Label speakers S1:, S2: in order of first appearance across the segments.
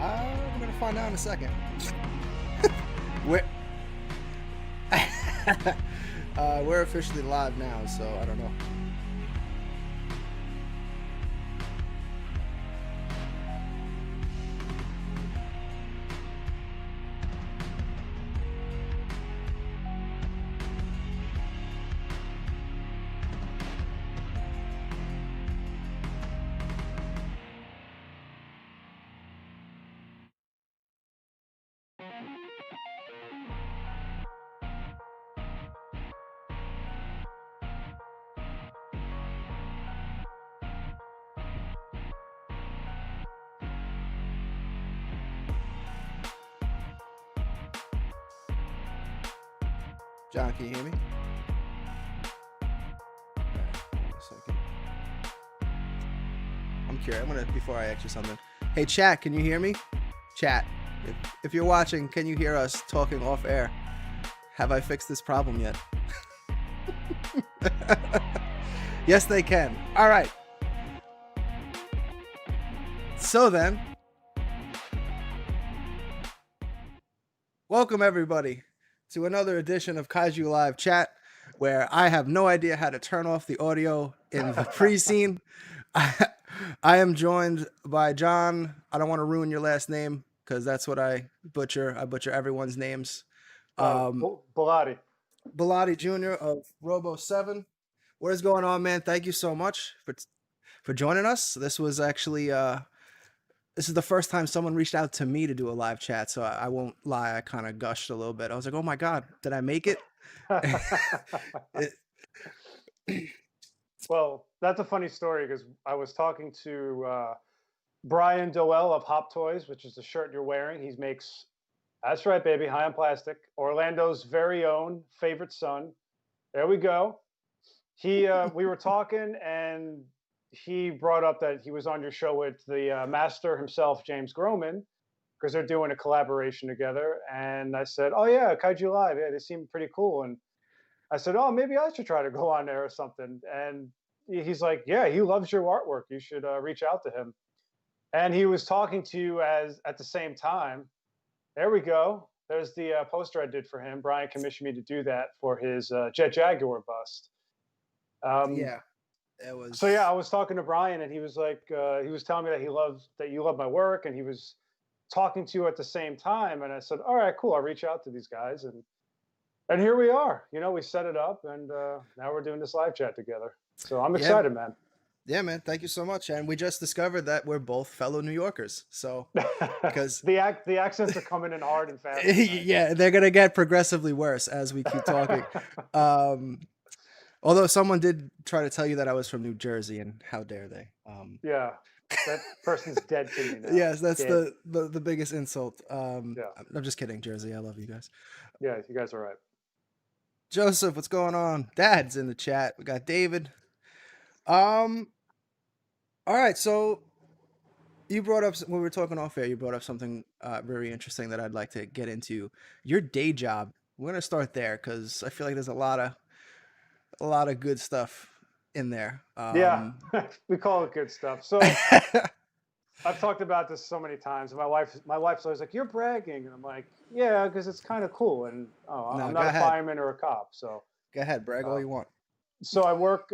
S1: We're gonna find out in a second. we're we're officially live now, so I don't know. John, can you hear me? Wait a second. I'm curious. I'm gonna before I ask you something. Hey, chat, can you hear me? Chat, if you're watching, can you hear us talking off air? Have I fixed this problem yet? Yes, they can. All right. So then, welcome everybody to another edition of Kaiju Live Chat, where I have no idea how to turn off the audio in the pre-scene. I am joined by John. I don't want to ruin your last name because that's what I butcher. I butcher everyone's names.
S2: Bellotti.
S1: Bellotti Jr. of ROBO 7. What is going on, man? Thank you so much for joining us. This was actually this is the first time someone reached out to me to do a live chat, so I won't lie, I kind of gushed a little bit. I was like, oh my God, did I make it?
S2: Well, that's a funny story because I was talking to Brian Doell of Hop Toys, which is the shirt you're wearing. He makes, that's right, baby, high on plastic. Orlando's very own favorite son. There we go. We were talking and he brought up that he was on your show with the master himself, James Groman, because they're doing a collaboration together. And I said, oh yeah, Kaiju Live. Yeah, they seem pretty cool. And I said, oh, maybe I should try to go on there or something. And he's like, yeah, he loves your artwork. You should reach out to him. And he was talking to you at the same time. There we go. There's the poster I did for him. Brian commissioned me to do that for his Jet Jaguar bust.
S1: Yeah, it was.
S2: So yeah, I was talking to Brian, and he was like, he was telling me that you love my work, and he was talking to you at the same time. And I said, all right, cool. I'll reach out to these guys, and here we are. You know, we set it up, and now we're doing this live chat together. So I'm excited, man.
S1: Yeah, man. Thank you so much. And we just discovered that we're both fellow New Yorkers. So because
S2: the accents are coming in hard and fast.
S1: Yeah, they're gonna get progressively worse as we keep talking. Although someone did try to tell you that I was from New Jersey, and how dare they?
S2: Yeah, that person's dead to me now.
S1: Yes, that's the biggest insult.
S2: Yeah.
S1: I'm just kidding, Jersey. I love you guys.
S2: Yeah, you guys are right.
S1: Joseph, what's going on? Dad's in the chat. We got David. All right, so you brought up, when we were talking off air, you brought up something very interesting that I'd like to get into. Your day job. We're gonna start there because I feel like there's a lot of good stuff in there.
S2: Yeah, we call it good stuff. So I've talked about this so many times. My wife's always like, "You're bragging," and I'm like, "Yeah, because it's kind of cool." And I'm not a fireman or a cop, so
S1: go ahead, brag all you want.
S2: So I work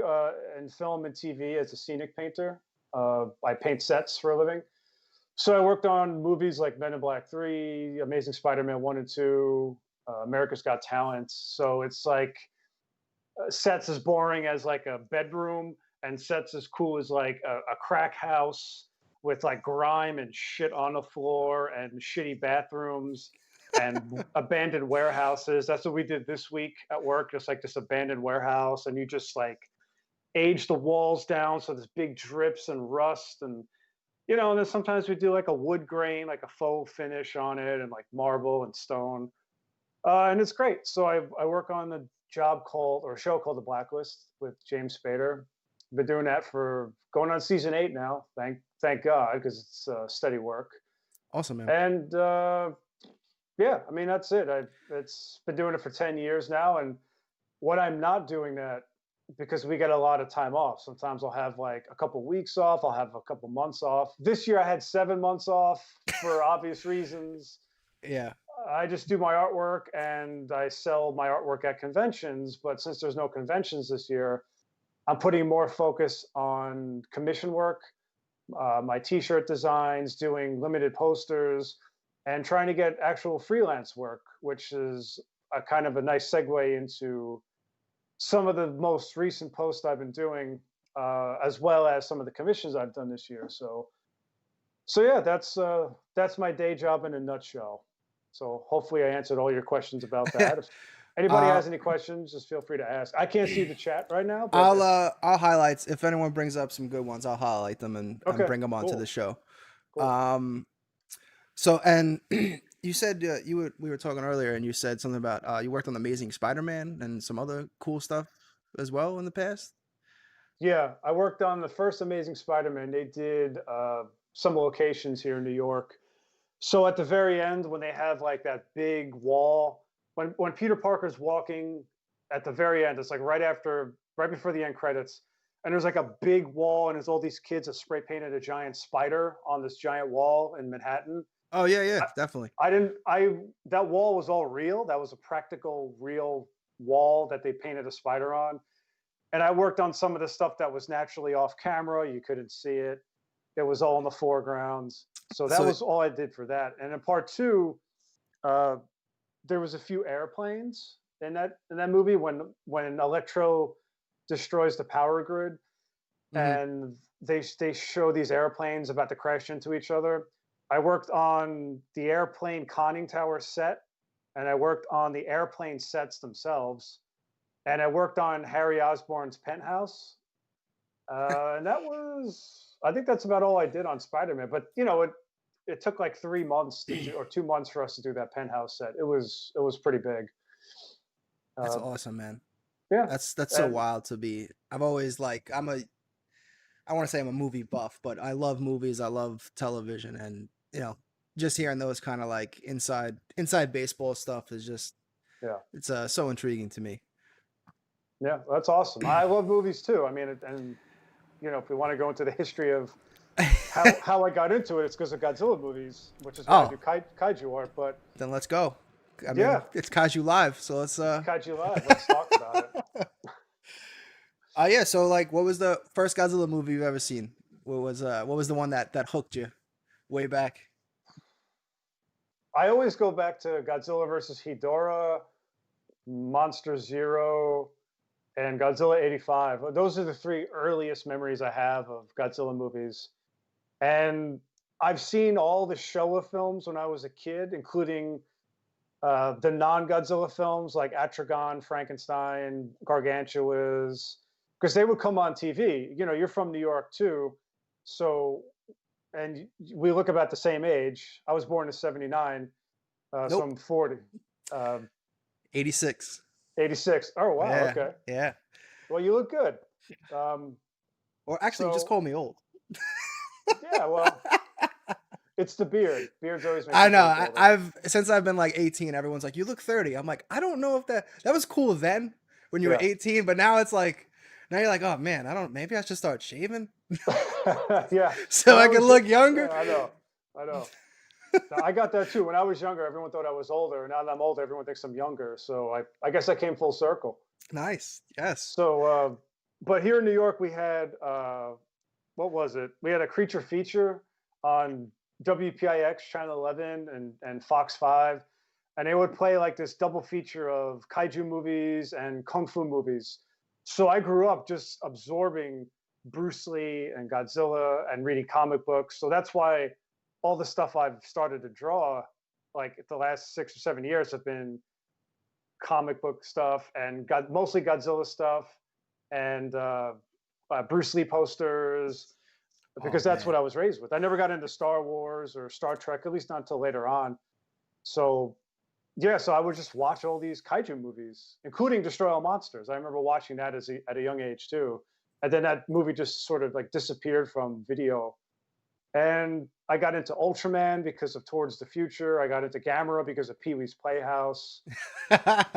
S2: in film and TV as a scenic painter. I paint sets for a living. So I worked on movies like Men in Black 3, Amazing Spider-Man 1 and 2, America's Got Talent. So it's like sets as boring as like a bedroom, and sets as cool as like a crack house with like grime and shit on the floor and shitty bathrooms and abandoned warehouses. That's what we did this week at work, just like this abandoned warehouse. And you just like age the walls down so there's big drips and rust, and you know, and then sometimes we do like a wood grain, like a faux finish on it, and like marble and stone. And it's great. So I work on a show called The Blacklist with James Spader. Been doing that for going on season 8 now. Thank God, because it's steady work.
S1: Awesome, man.
S2: And yeah, I mean, that's it. It's been doing it for 10 years now. And what I'm not doing that because we get a lot of time off. Sometimes I'll have like a couple weeks off, I'll have a couple months off. This year I had 7 months off for obvious reasons.
S1: Yeah.
S2: I just do my artwork and I sell my artwork at conventions. But since there's no conventions this year, I'm putting more focus on commission work, my T-shirt designs, doing limited posters, and trying to get actual freelance work, which is a kind of a nice segue into some of the most recent posts I've been doing, as well as some of the commissions I've done this year. So yeah, that's my day job in a nutshell. So hopefully I answered all your questions about that. If anybody
S1: uh,
S2: has any questions, just feel free to ask. I can't see the chat right now, but if
S1: I'll highlight if anyone brings up some good ones. I'll highlight them and
S2: okay,
S1: bring them onto the
S2: cool,
S1: show.
S2: cool.
S1: Um, so and you said we were talking earlier, and you said something about you worked on Amazing Spider-Man and some other cool stuff as well in the past.
S2: Yeah, I worked on the first Amazing Spider-Man. They did some locations here in New York. So at the very end, when they have like that big wall, when Peter Parker's walking at the very end, it's like right before the end credits, and there's like a big wall, and there's all these kids that spray painted a giant spider on this giant wall in Manhattan.
S1: Oh yeah, yeah, definitely.
S2: I didn't. I That wall was all real. That was a practical, real wall that they painted a spider on. And I worked on some of the stuff that was naturally off camera. You couldn't see it. It was all in the foreground. So that
S1: So
S2: was all I did for that. And in part two, uh, there was a few airplanes in that movie when Electro destroys the power grid,
S1: mhm.
S2: and they show these airplanes about to crash into each other. I worked on the airplane conning tower set, and I worked on the airplane sets themselves, and I worked on Harry Osborn's penthouse. And that was, I think that's about all I did on Spider-Man. But it took like 3 months to do, or 2 months for us to do that penthouse set. It was pretty big.
S1: That's
S2: Uh,
S1: awesome, man.
S2: yeah,
S1: That's so
S2: and
S1: wild to be. I've always like I want to say I'm a movie buff, but I love movies. I love television, and just hearing those kind of like inside baseball stuff is just
S2: yeah,
S1: it's so intriguing to me.
S2: yeah, that's awesome. I love movies too. I mean, and if we want to go into the history of how I got into it, it's because of Godzilla movies, which is why I
S1: Oh,
S2: do kaiju art. But
S1: then let's go. I mean,
S2: yeah,
S1: it's Kaiju Live, so let's
S2: it's Kaiju Live. Let's talk about it.
S1: yeah, so like what was the first Godzilla movie you've ever seen? What was the one that hooked you way back?
S2: I always go back to Godzilla versus Hedorah, Monster Zero, and Godzilla 85. Those are the three earliest memories I have of Godzilla movies. And I've seen all the Showa films when I was a kid, including the non-Godzilla films like Atragon, Frankenstein, Gargantuas, because they would come on TV. You're from New York too, so and we look about the same age. I was born in '79, so
S1: Nope.
S2: I'm 40. Uh,
S1: 86.
S2: 86. Oh wow,
S1: Yeah,
S2: okay.
S1: yeah.
S2: Well, you look good. Um,
S1: Or actually, just
S2: so
S1: call me old.
S2: yeah, well, it's the beard. Beards always make
S1: I
S2: people
S1: know.
S2: look older.
S1: I've since I've been like 18, everyone's like, "You look 30." I'm like, I don't know if that was cool then when you were
S2: Yeah.
S1: 18, but now it's like now you're like, "Oh man, I don't. Maybe I should start shaving
S2: Yeah.
S1: so
S2: When
S1: I
S2: I
S1: can
S2: was,
S1: look
S2: yeah,
S1: younger."
S2: I know, I know. No, I got that too. When I was younger, everyone thought I was older. Now that I'm older, everyone thinks I'm younger. So I guess I came full circle.
S1: Nice. Yes.
S2: So, but here in New York, we had what was it? We had a creature feature on WPIX Channel 11 and Fox 5, and they would play like this double feature of kaiju movies and kung fu movies. So I grew up just absorbing Bruce Lee and Godzilla and reading comic books. So that's why all the stuff I've started to draw, like the last 6 or 7 years, have been comic book stuff and mostly Godzilla stuff and Bruce Lee posters,
S1: Oh
S2: because that's what
S1: man.
S2: I was raised with. I never got into Star Wars or Star Trek, at least not until later on. So yeah, so I would just watch all these kaiju movies, including Destroy All Monsters. I remember watching that at a young age too, and then that movie just sort of like disappeared from video. And I got into Ultraman because of Towards the Future. I got into Gamera because of Pee Wee's Playhouse.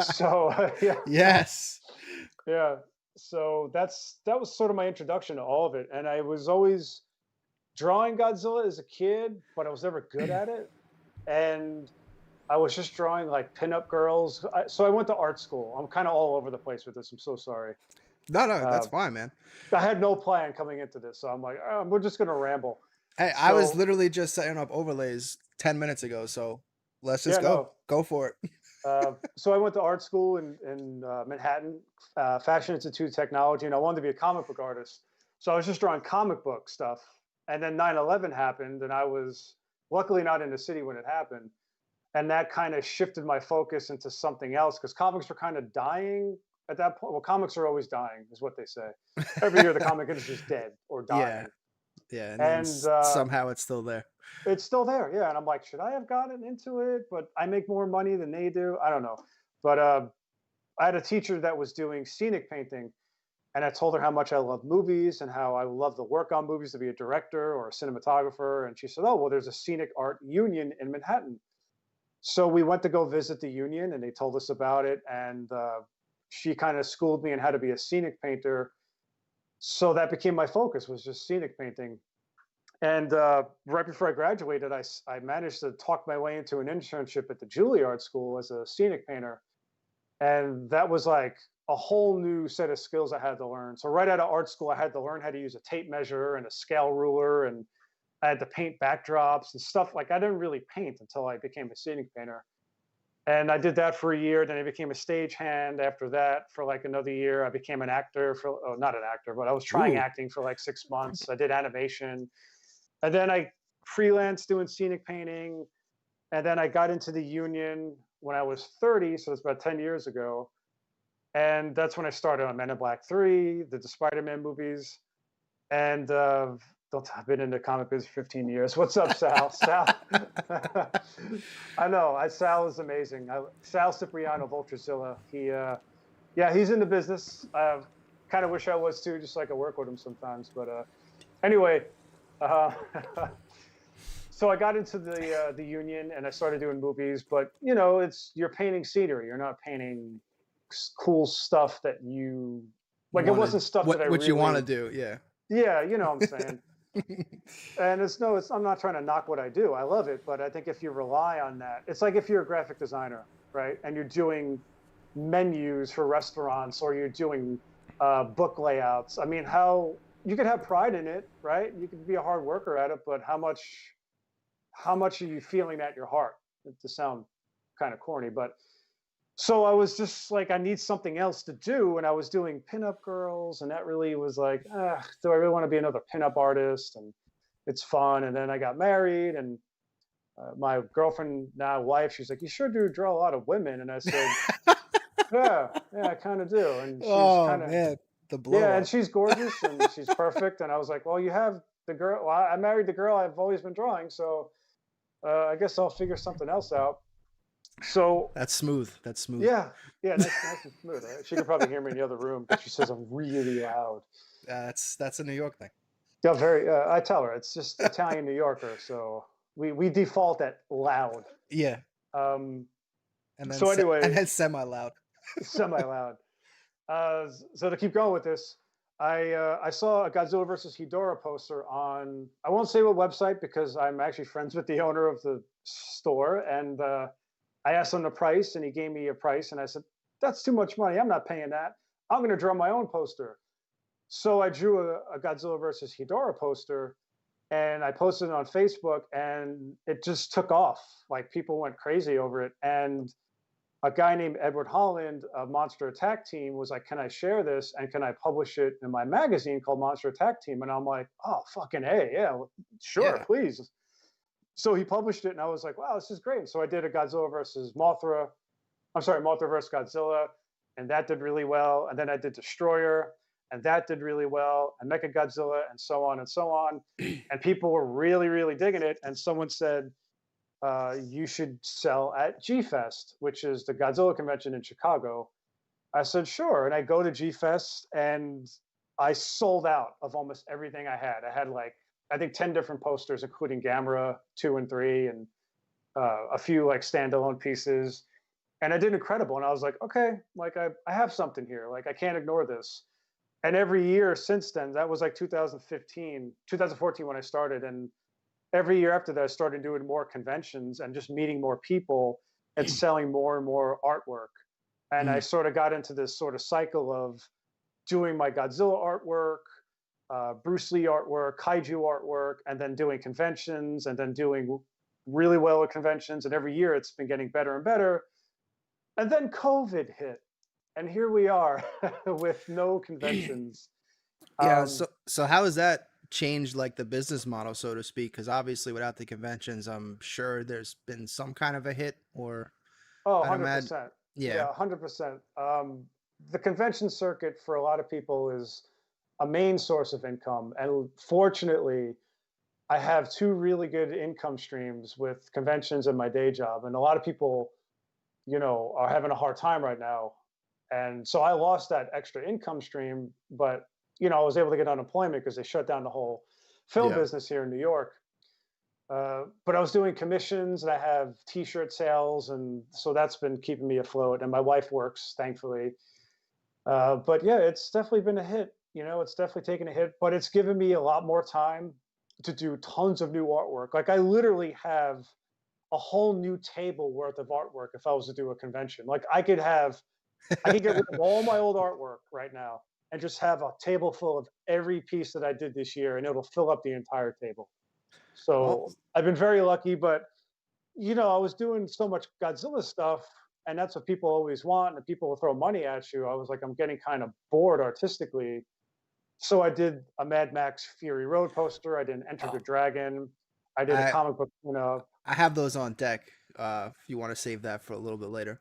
S2: So yeah,
S1: Yes.
S2: yeah. So that was sort of my introduction to all of it, and I was always drawing Godzilla as a kid, but I was never good at it, and I was just drawing like pinup girls. So I went to art school. I'm kind of all over the place with this. I'm so sorry.
S1: No, no, that's
S2: Uh,
S1: fine, man.
S2: I had no plan coming into this, so I'm like, we're just gonna ramble.
S1: Hey, I was
S2: So
S1: literally just setting up overlays 10 minutes ago, so let's just
S2: yeah,
S1: go.
S2: no.
S1: Go for it.
S2: So I went to art school in Manhattan, Fashion Institute of Technology, and I wanted to be a comic book artist. So I was just drawing comic book stuff, and then 9/11 happened, and I was luckily not in the city when it happened, and that kind of shifted my focus into something else because comics were kind of dying at that point. Well, comics are always dying, is what they say. Every year, the comic industry is dead or
S1: Yeah,
S2: dying,
S1: yeah, and then
S2: and
S1: somehow it's still there.
S2: it's still there. Yeah, and I'm like, should I have gotten into it? But I make more money than they do. I don't know, but I had a teacher that was doing scenic painting, and I told her how much I love movies and how I love to work on movies to be a director or a cinematographer. And she said, "Oh, well, there's a scenic art union in Manhattan." So we went to go visit the union, and they told us about it. And she kind of schooled me on how to be a scenic painter. So that became my focus, was just scenic painting. And right before I graduated, I managed to talk my way into an internship at the Juilliard School as a scenic painter. And that was like a whole new set of skills I had to learn. So right out of art school, I had to learn how to use a tape measure and a scale ruler, and I had to paint backdrops and stuff. Like I didn't really paint until I became a scenic painter. And I did that for a year. Then I became a stagehand. After that, for like another year, I became an actor for, oh, not an actor, but I was trying
S1: Ooh,
S2: acting for like 6 months. I did animation. And then I freelanced doing scenic painting. And then I got into the union when I was 30. So it's about 10 years ago. And that's when I started on Men in Black 3, the Spider Man movies. And I've been in the comic biz for 15 years. What's up, Sal? Sal. I know. Sal is amazing. Sal Cipriano, Vulturazilla. Yeah, he's in the business. I kind of wish I was too, just so I could work with him sometimes. But anyway, uh, so I got into the union and I started doing movies. But you're painting scenery. You're not painting cool stuff that you like. It
S1: wanted
S2: wasn't stuff that I
S1: what you want to
S2: really.
S1: do, yeah.
S2: Yeah, you know what I'm saying. And I'm not trying to knock what I do. I love it, but I think if you rely on that, it's like if you're a graphic designer, right, and you're doing menus for restaurants or you're doing book layouts. I mean, how you could have pride in it, right? You could be a hard worker at it, but how much are you feeling that in your heart? To sound kind of corny, but so I was just like, I need something else to do. And I was doing pinup girls, and that really was like, do I really want to be another pinup artist? And it's fun. And then I got married, and my girlfriend, now wife, she's like, you sure do draw a lot of women. And I said, yeah, I kind of do. And she's
S1: Oh
S2: kind of,
S1: man, the blow
S2: yeah, and
S1: up.
S2: she's gorgeous and she's perfect. And I was like, well, you have the girl. Well, I married the girl I've always been drawing. So I guess I'll figure something else out. So
S1: That's smooth. That's smooth.
S2: yeah, yeah, nice and smooth. She could probably hear me in the other room because she says I'm really loud.
S1: That's a New York thing.
S2: Yeah, very. I tell her it's just Italian New Yorker, so we default at loud.
S1: Yeah,
S2: Um,
S1: and then
S2: so
S1: and
S2: anyway,
S1: then semi loud.
S2: semi loud. So to keep going with this, I saw a Godzilla versus Hedorah poster on, I won't say what website because I'm actually friends with the owner of the store, and I asked him the price, and he gave me a price, and I said, "That's too much money. I'm not paying that. I'm going to draw my own poster." So I drew a Godzilla versus Hedorah poster, and I posted it on Facebook, and it just took off. Like people went crazy over it, and a guy named Edward Holland of Monster Attack Team was like, "Can I share this and can I publish it in my magazine called Monster Attack Team?" And I'm like, "Oh, fucking A, yeah, sure,
S1: Yeah.
S2: please." So he published it, and I was like, "Wow, this is great." So I did a Godzilla versus Mothra. I'm sorry, Mothra versus Godzilla, and that did really well. And then I did Destroyer, and that did really well, and Mecha Godzilla, and so on and so on. And people were really, really digging it. And someone said, you should sell at G Fest, which is the Godzilla convention in Chicago. I said, sure. And I go to G Fest, and I sold out of almost everything I had. I had like, I think 10 different posters, including Gamera 2 and 3, and a few like standalone pieces. And I did incredible. And I was like, okay, like I have something here. Like I can't ignore this. And every year since then, that was like 2015, 2014 when I started, and every year after that, I started doing more conventions and just meeting more people and selling more and more artwork. And I
S1: Mm,
S2: sort of got into this sort of cycle of doing my Godzilla artwork, Bruce Lee artwork, Kaiju artwork, and then doing conventions and then doing really well at conventions. And every year it's been getting better and better. And then COVID hit. And here we are with no conventions.
S1: yeah.
S2: Um,
S1: So how has that changed like the business model, so to speak? Because obviously, without the conventions, I'm sure there's been some kind of a hit, or
S2: oh,
S1: I'd imagine.
S2: 100%.
S1: Yeah.
S2: Yeah, 100%. The convention circuit for a lot of people is a main source of income. And fortunately, I have two really good income streams with conventions and my day job. And a lot of people, are having a hard time right now. And so I lost that extra income stream, but I was able to get unemployment because they shut down the whole film
S1: Yeah.
S2: business here in New York. But I was doing commissions and I have T-shirt sales, and so that's been keeping me afloat. And my wife works, thankfully. But yeah, it's definitely been a hit. It's definitely taken a hit, but it's given me a lot more time to do tons of new artwork. Like I literally have a whole new table worth of artwork if I was to do a convention. Like I could get rid of all my old artwork right now and just have a table full of every piece that I did this year, and it'll fill up the entire table.
S1: Well,
S2: So I've been very lucky, but I was doing so much Godzilla stuff, and that's what people always want, and people will throw money at you. I was like, I'm getting kind of bored artistically. So I did a Mad Max Fury Road poster. I did an Enter
S1: oh,
S2: the Dragon. I did a
S1: I
S2: comic book,
S1: I have those on deck. If you want to save that for a little bit later.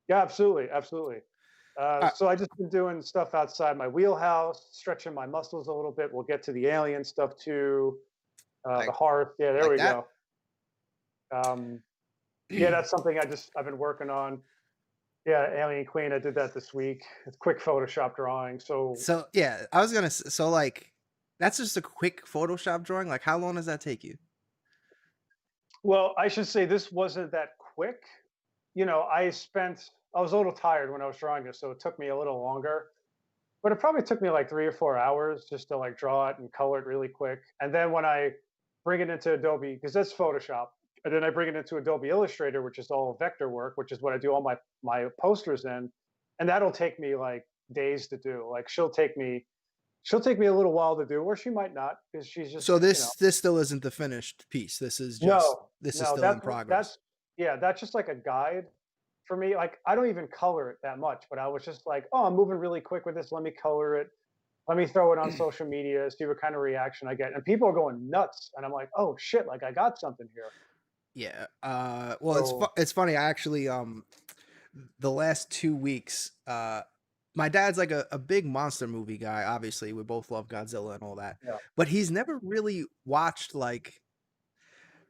S2: yeah, absolutely, absolutely.
S1: Uh,
S2: So I just been doing stuff outside my wheelhouse, stretching my muscles a little bit. We'll get to the alien stuff too. The
S1: like
S2: hearth. Yeah, there
S1: like
S2: we
S1: that.
S2: go. Um, yeah, that's something I've been working on. Yeah, Alien Queen. I did that this week. It's quick Photoshop drawing. So,
S1: So yeah, I was gonna. So like, that's just a quick Photoshop drawing. Like, how long does that take you?
S2: well, I should say this wasn't that quick. I was a little tired when I was drawing this, so it took me a little longer. But it probably took me like 3 or 4 hours just to like draw it and color it really quick. And then when I bring it into Adobe, because that's Photoshop, and then I bring it into Adobe Illustrator, which is all vector work, which is what I do all my posters in, and that'll take me like days to do. Like she'll take me a little while to do, or she might not, because she's just
S1: So this still isn't the finished piece.
S2: no,
S1: This is
S2: no,
S1: still in progress.
S2: that's yeah, that's just like a guide for me. Like I don't even color it that much, but I was just like, oh, I'm moving really quick with this. Let me color it. Let me throw it on social media, see what kind of reaction I get. And people are going nuts. And I'm like, oh shit, like I got something here.
S1: Yeah. Well,
S2: So
S1: it's funny. I actually the last 2 weeks my dad's like a big monster movie guy. Obviously, we both love Godzilla and all that,
S2: yeah,
S1: but he's never really watched like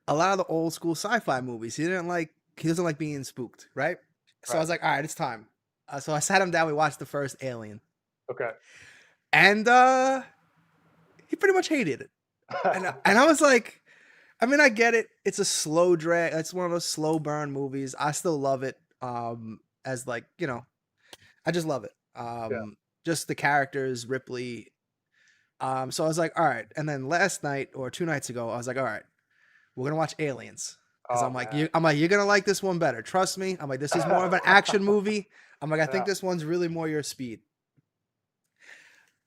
S1: a lot of the old school sci-fi movies. He doesn't like being spooked, right? So I
S2: right.
S1: was like, all right, it's time. So I sat him down. We watched the first Alien,
S2: Okay.
S1: and he pretty much hated it. And I was like, I mean, I get it. It's a slow drag. It's one of those slow burn movies. I still love it. As like I just love it.
S2: Yeah.
S1: Just the characters, Ripley. So I was like, all right. And then last night or 2 nights ago, I was like, all right, we're gonna watch Aliens. Because
S2: Oh man.
S1: I'm like, you're gonna like this one better. Trust me. I'm like, this is more of an action movie. I'm like, I think
S2: Yeah.
S1: this one's really more your speed.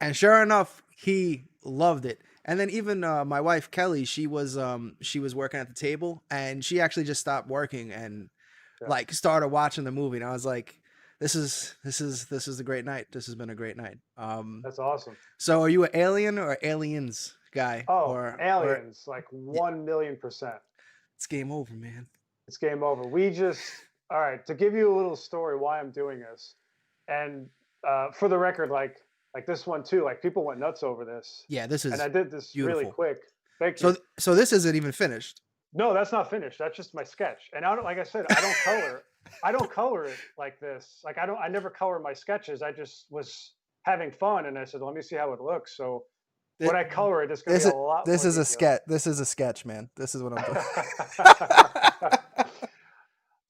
S1: And sure enough, he loved it. And then even my wife Kelly, she was working at the table, and she actually just stopped working and
S2: Yeah.
S1: like started watching the movie. And I was like, this is a great night. This has been a great night.
S2: That's awesome.
S1: So are you an Alien or Aliens guy,
S2: Oh,
S1: or
S2: aliens, like 1,000,000%.
S1: it's game over, man?
S2: It's game over. All right, to give you a little story why I'm doing this. And for the record, like this one too, like people went nuts over this.
S1: Yeah, this
S2: And
S1: is
S2: I did this really
S1: beautiful.
S2: quick. Thank you.
S1: So this isn't even finished.
S2: No, that's not finished. That's just my sketch. And I don't, like I said, I don't color. I don't color it like this. Like I don't. I never color my sketches. I just was having fun, and I said, let me see how it looks. So when
S1: Th-
S2: I color it, it's going to
S1: This
S2: be
S1: is
S2: a lot
S1: this
S2: more
S1: is a
S2: detailed.
S1: sketch. This is a sketch, man. This is what I'm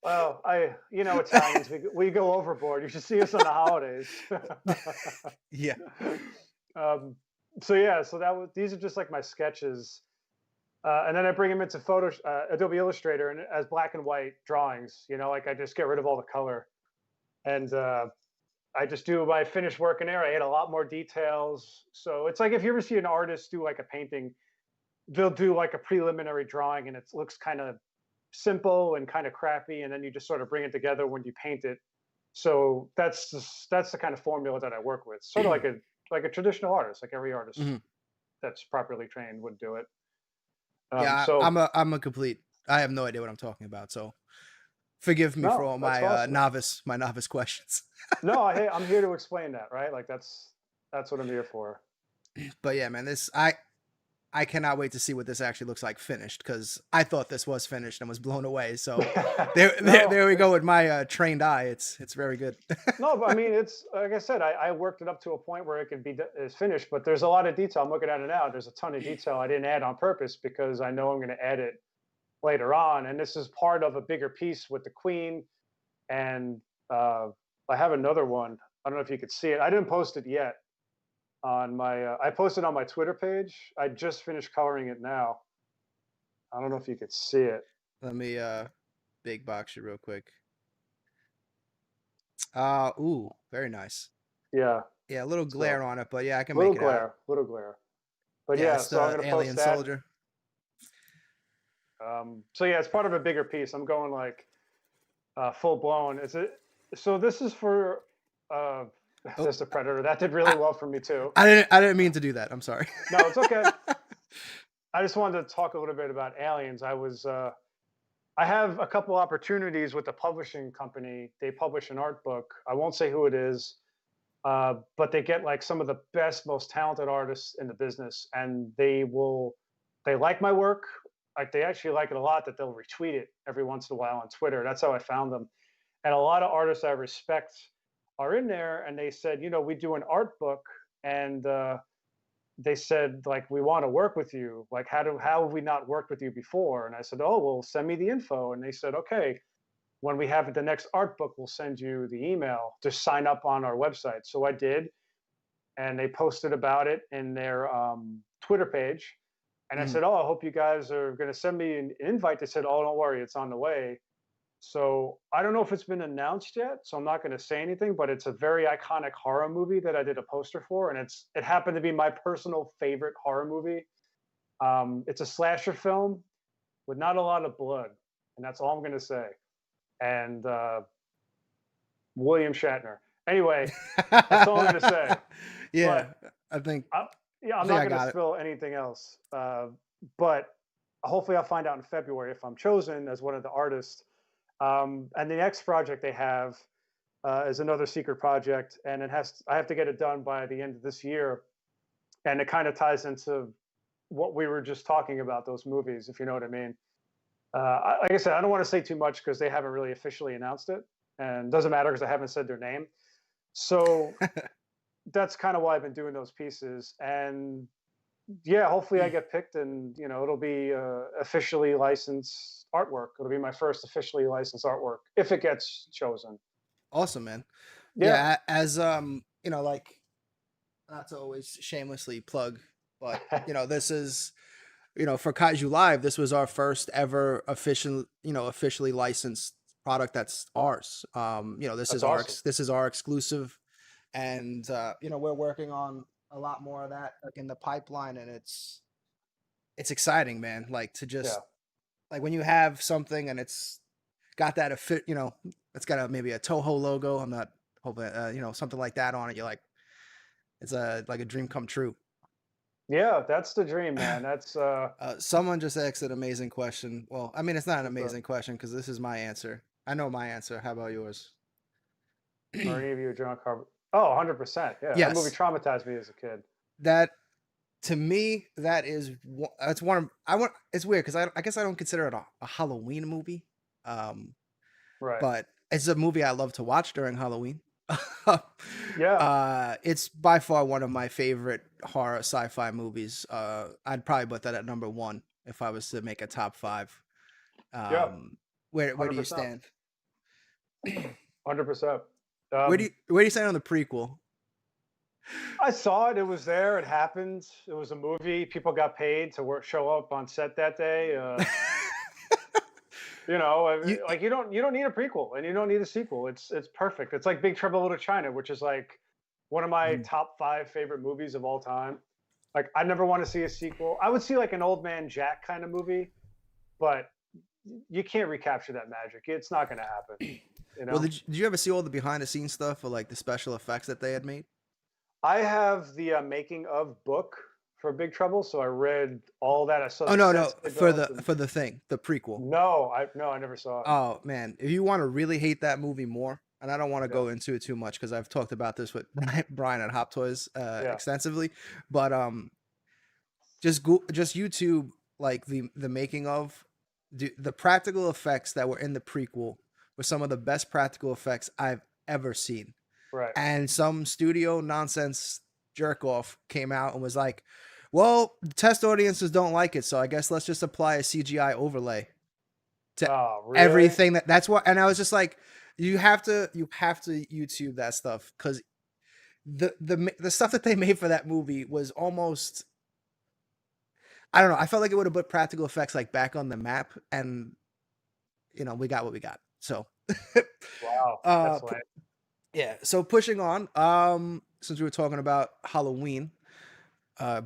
S2: Well, Italians, we go overboard. You should see us on the holidays.
S1: doing. Yeah.
S2: Um, so yeah, so these are just like my sketches, and then I bring them into Adobe Illustrator and as black and white drawings. Like I just get rid of all the color, and I just do my finished work in there. I add a lot more details. So it's like if you ever see an artist do like a painting, they'll do like a preliminary drawing, and it looks kind of simple and kind of crappy, and then you just sort of bring it together when you paint it. So that's the kind of formula that I work with. Sort of like a traditional artist, like every artist
S1: Mhm.
S2: that's properly trained would do it.
S1: Yeah,
S2: So
S1: I'm a complete. I have no idea what I'm talking about. So forgive me for
S2: no,
S1: all
S2: that's
S1: my
S2: awesome.
S1: novice questions.
S2: No, I'm here to explain that, right? Like that's what I'm here for.
S1: But yeah, man, I cannot wait to see what this actually looks like finished because I thought this was finished and was blown away. So
S2: No,
S1: there we go
S2: it's
S1: with my trained eye. It's very good.
S2: no, but I mean, it's like I said, I worked it up to a point where it could is finished, but there's a lot of detail. I'm looking at it now. There's a ton of detail I didn't add on purpose because I know I'm going to add it later on, and this is part of a bigger piece with the Queen. And uh, I have another one. I don't know if you could see it. I didn't post it yet on my. I posted on my Twitter page. I just finished coloring it now. I don't know if you could see it.
S1: Let me big box you real quick. Ooh, very nice.
S2: Yeah,
S1: Yeah, a little glare
S2: so
S1: on it, but yeah, I can make it out.
S2: little glare. But
S1: Yeah,
S2: yeah,
S1: it's
S2: so I'm
S1: the
S2: gonna post
S1: alien
S2: that.
S1: soldier.
S2: So yeah, it's part of a bigger piece. I'm going like full blown. Is it? So this is for uh,
S1: Oh,
S2: this the Predator. That did really
S1: I,
S2: well for me too.
S1: I didn't mean to do that. I'm sorry.
S2: No, it's okay. I just wanted to talk a little bit about aliens. I have a couple opportunities with a publishing company. They publish an art book. I won't say who it is, but they get like some of the best, most talented artists in the business, and they like my work. Like they actually like it a lot that they'll retweet it every once in a while on Twitter. That's how I found them. And a lot of artists I respect are in there, and they said, we do an art book, and they said like we want to work with you. Like how have we not worked with you before? And I said, oh well, send me the info. And they said, okay, when we have the next art book, we'll send you the email to sign up on our website. So I did, and they posted about it in their Twitter page. And I
S1: Mhm.
S2: said, oh, I hope you guys are going to send me an invite. They said, oh, don't worry, it's on the way. So I don't know if it's been announced yet, so I'm not going to say anything. But it's a very iconic horror movie that I did a poster for, and it happened to be my personal favorite horror movie. It's a slasher film with not a lot of blood, and that's all I'm going to say. And William Shatner. Anyway, that's all I'm going to say.
S1: Yeah,
S2: But
S1: I think
S2: yeah,
S1: I
S2: I'm
S1: think
S2: not
S1: I
S2: going to
S1: got it.
S2: spill anything else. But hopefully, I'll find out in February if I'm chosen as one of the artists. And the next project they have is another secret project, and I have to get it done by the end of this year. And it kind of ties into what we were just talking about, those movies, if you know what I mean. Like I said, I don't want to say too much because they haven't really officially announced it, and it doesn't matter because I haven't said their name. So that's kind of why I've been doing those pieces. And yeah, hopefully I get picked, and it'll be officially licensed artwork. It'll be my first officially licensed artwork if it gets chosen.
S1: Awesome, man.
S2: Yeah,
S1: Yeah, as like not to always shamelessly plug, but this is for Kaiju Live, this was our first ever officially licensed product that's ours.
S2: that's awesome.
S1: This is our exclusive, and we're working on a lot more of that like in the pipeline, and it's exciting, man. Like to
S2: Yeah,
S1: just like when you have something and it's got that it's got maybe a Toho logo. I'm not hoping something like that on it. You're like it's a like a dream come true.
S2: yeah, that's the dream, man. That's
S1: Someone just asked an amazing question. Well, I mean, it's not an
S2: what's up.
S1: amazing question because this is my answer. I know my answer. How about yours?
S2: Are any of you John Carver? Oh, 100%. Yeah, that movie
S1: Yes,
S2: traumatized me as a kid.
S1: that to me that is that's one of I want. It's weird because I guess I don't consider it a Halloween movie, um,
S2: Right.
S1: but it's a movie I love to watch during Halloween.
S2: Yeah.
S1: It's by far one of my favorite horror sci-fi movies. I'd probably put that at number one if I was to make a top five.
S2: Yeah.
S1: Um, where do you
S2: 100%.
S1: stand?
S2: 100%.
S1: Where do you stand on the prequel?
S2: I saw it. It was there. It happened. It was a movie. People got paid to work, show up on set that day.
S1: You
S2: Like you don't need a prequel and you don't need a sequel. It's perfect. It's like Big Trouble in Little China, which is like one of my
S1: Mhm.
S2: top 5 favorite movies of all time. Like I never want to see a sequel. I would see like an Old Man Jack kind of movie, but you can't recapture that magic. It's not going to happen. You
S1: Well,
S2: know.
S1: did you ever see all the behind the scenes stuff or like the special effects that they had made?
S2: I have the making of book for Big Trouble, so I read all that. I saw
S1: Oh
S2: the
S1: no, no,
S2: sets they built, and
S1: for the thing, the prequel.
S2: no, I never saw it.
S1: Oh man, if you want to really hate that movie more, and I don't want to
S2: Yeah,
S1: go into it too much because I've talked about this with Brian at Hop Toys
S2: yeah,
S1: extensively, but just YouTube like the making of the practical effects that were in the prequel were some of the best practical effects I've ever seen.
S2: right.
S1: And some studio nonsense jerk off came out and was like, "Well, test audiences don't like it, so I guess let's just apply a CGI overlay to
S2: Oh, really?
S1: everything that's what." And I was just like, you have to YouTube that stuff because the stuff that they made for that movie was almost, I don't know, I felt like it would have put practical effects like back on the map, and we got what we got. So
S2: Wow,
S1: uh
S2: that's lame.
S1: yeah, so pushing on, since we were talking about Halloween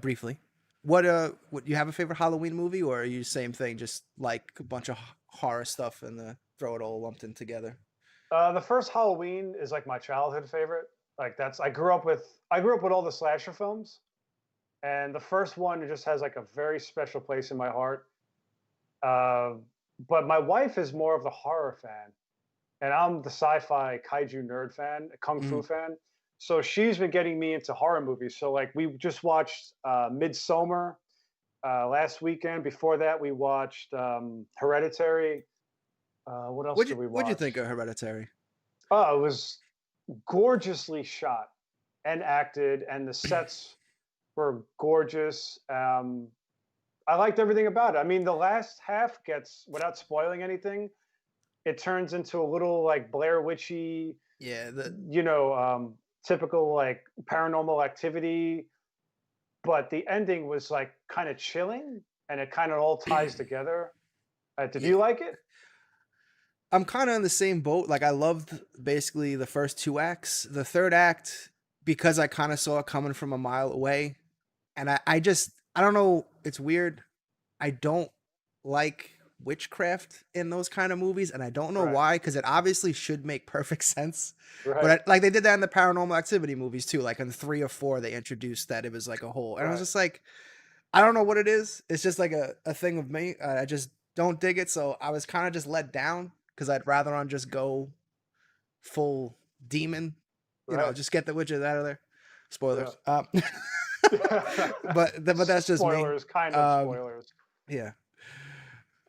S1: briefly, what you have a favorite Halloween movie, or are you same thing, just like a bunch of horror stuff and throw it all lumped in together?
S2: The first Halloween is like my childhood favorite. Like that's I grew up with all the slasher films, and the first one just has like a very special place in my heart. Uh, but my wife is more of the horror fan, and I'm the sci-fi kaiju nerd fan, kung fu
S1: Mhm.
S2: fan. So she's been getting me into horror movies. So like we just watched Midsummer last weekend. Before that, we watched Hereditary. What else did we
S1: What'd you think
S2: watch?
S1: of Hereditary?
S2: Oh, it was gorgeously shot and acted, and the sets were gorgeous. I liked everything about it. I mean, the last half gets, without spoiling anything, it turns into a little like Blair Witchy,
S1: Yeah,
S2: you know, typical like paranormal activity. But the ending was like kind of chilling, and it kind of all ties together. Did
S1: yeah.
S2: you like it?
S1: I'm kind of in the same boat. Like I loved basically the first two acts. The third act, because I kind of saw it coming from a mile away, and I don't know. It's weird. I don't like witchcraft in those kind of movies, and I don't know
S2: Right,
S1: why. Because it obviously should make perfect sense, but
S2: right,
S1: like they did that in the Paranormal Activity movies too. Like in 3 or 4, they introduced that it was like a whole, and I was
S2: right,
S1: just like, I don't know what it is. It's just like a thing of me. I just don't dig it. So I was kind of just let down because I'd rather on just go full demon,
S2: right.
S1: just get the witches out of there.
S2: Yeah.
S1: Spoilers. But that's just me.
S2: Spoilers, kind of
S1: Um,
S2: spoilers.
S1: yeah.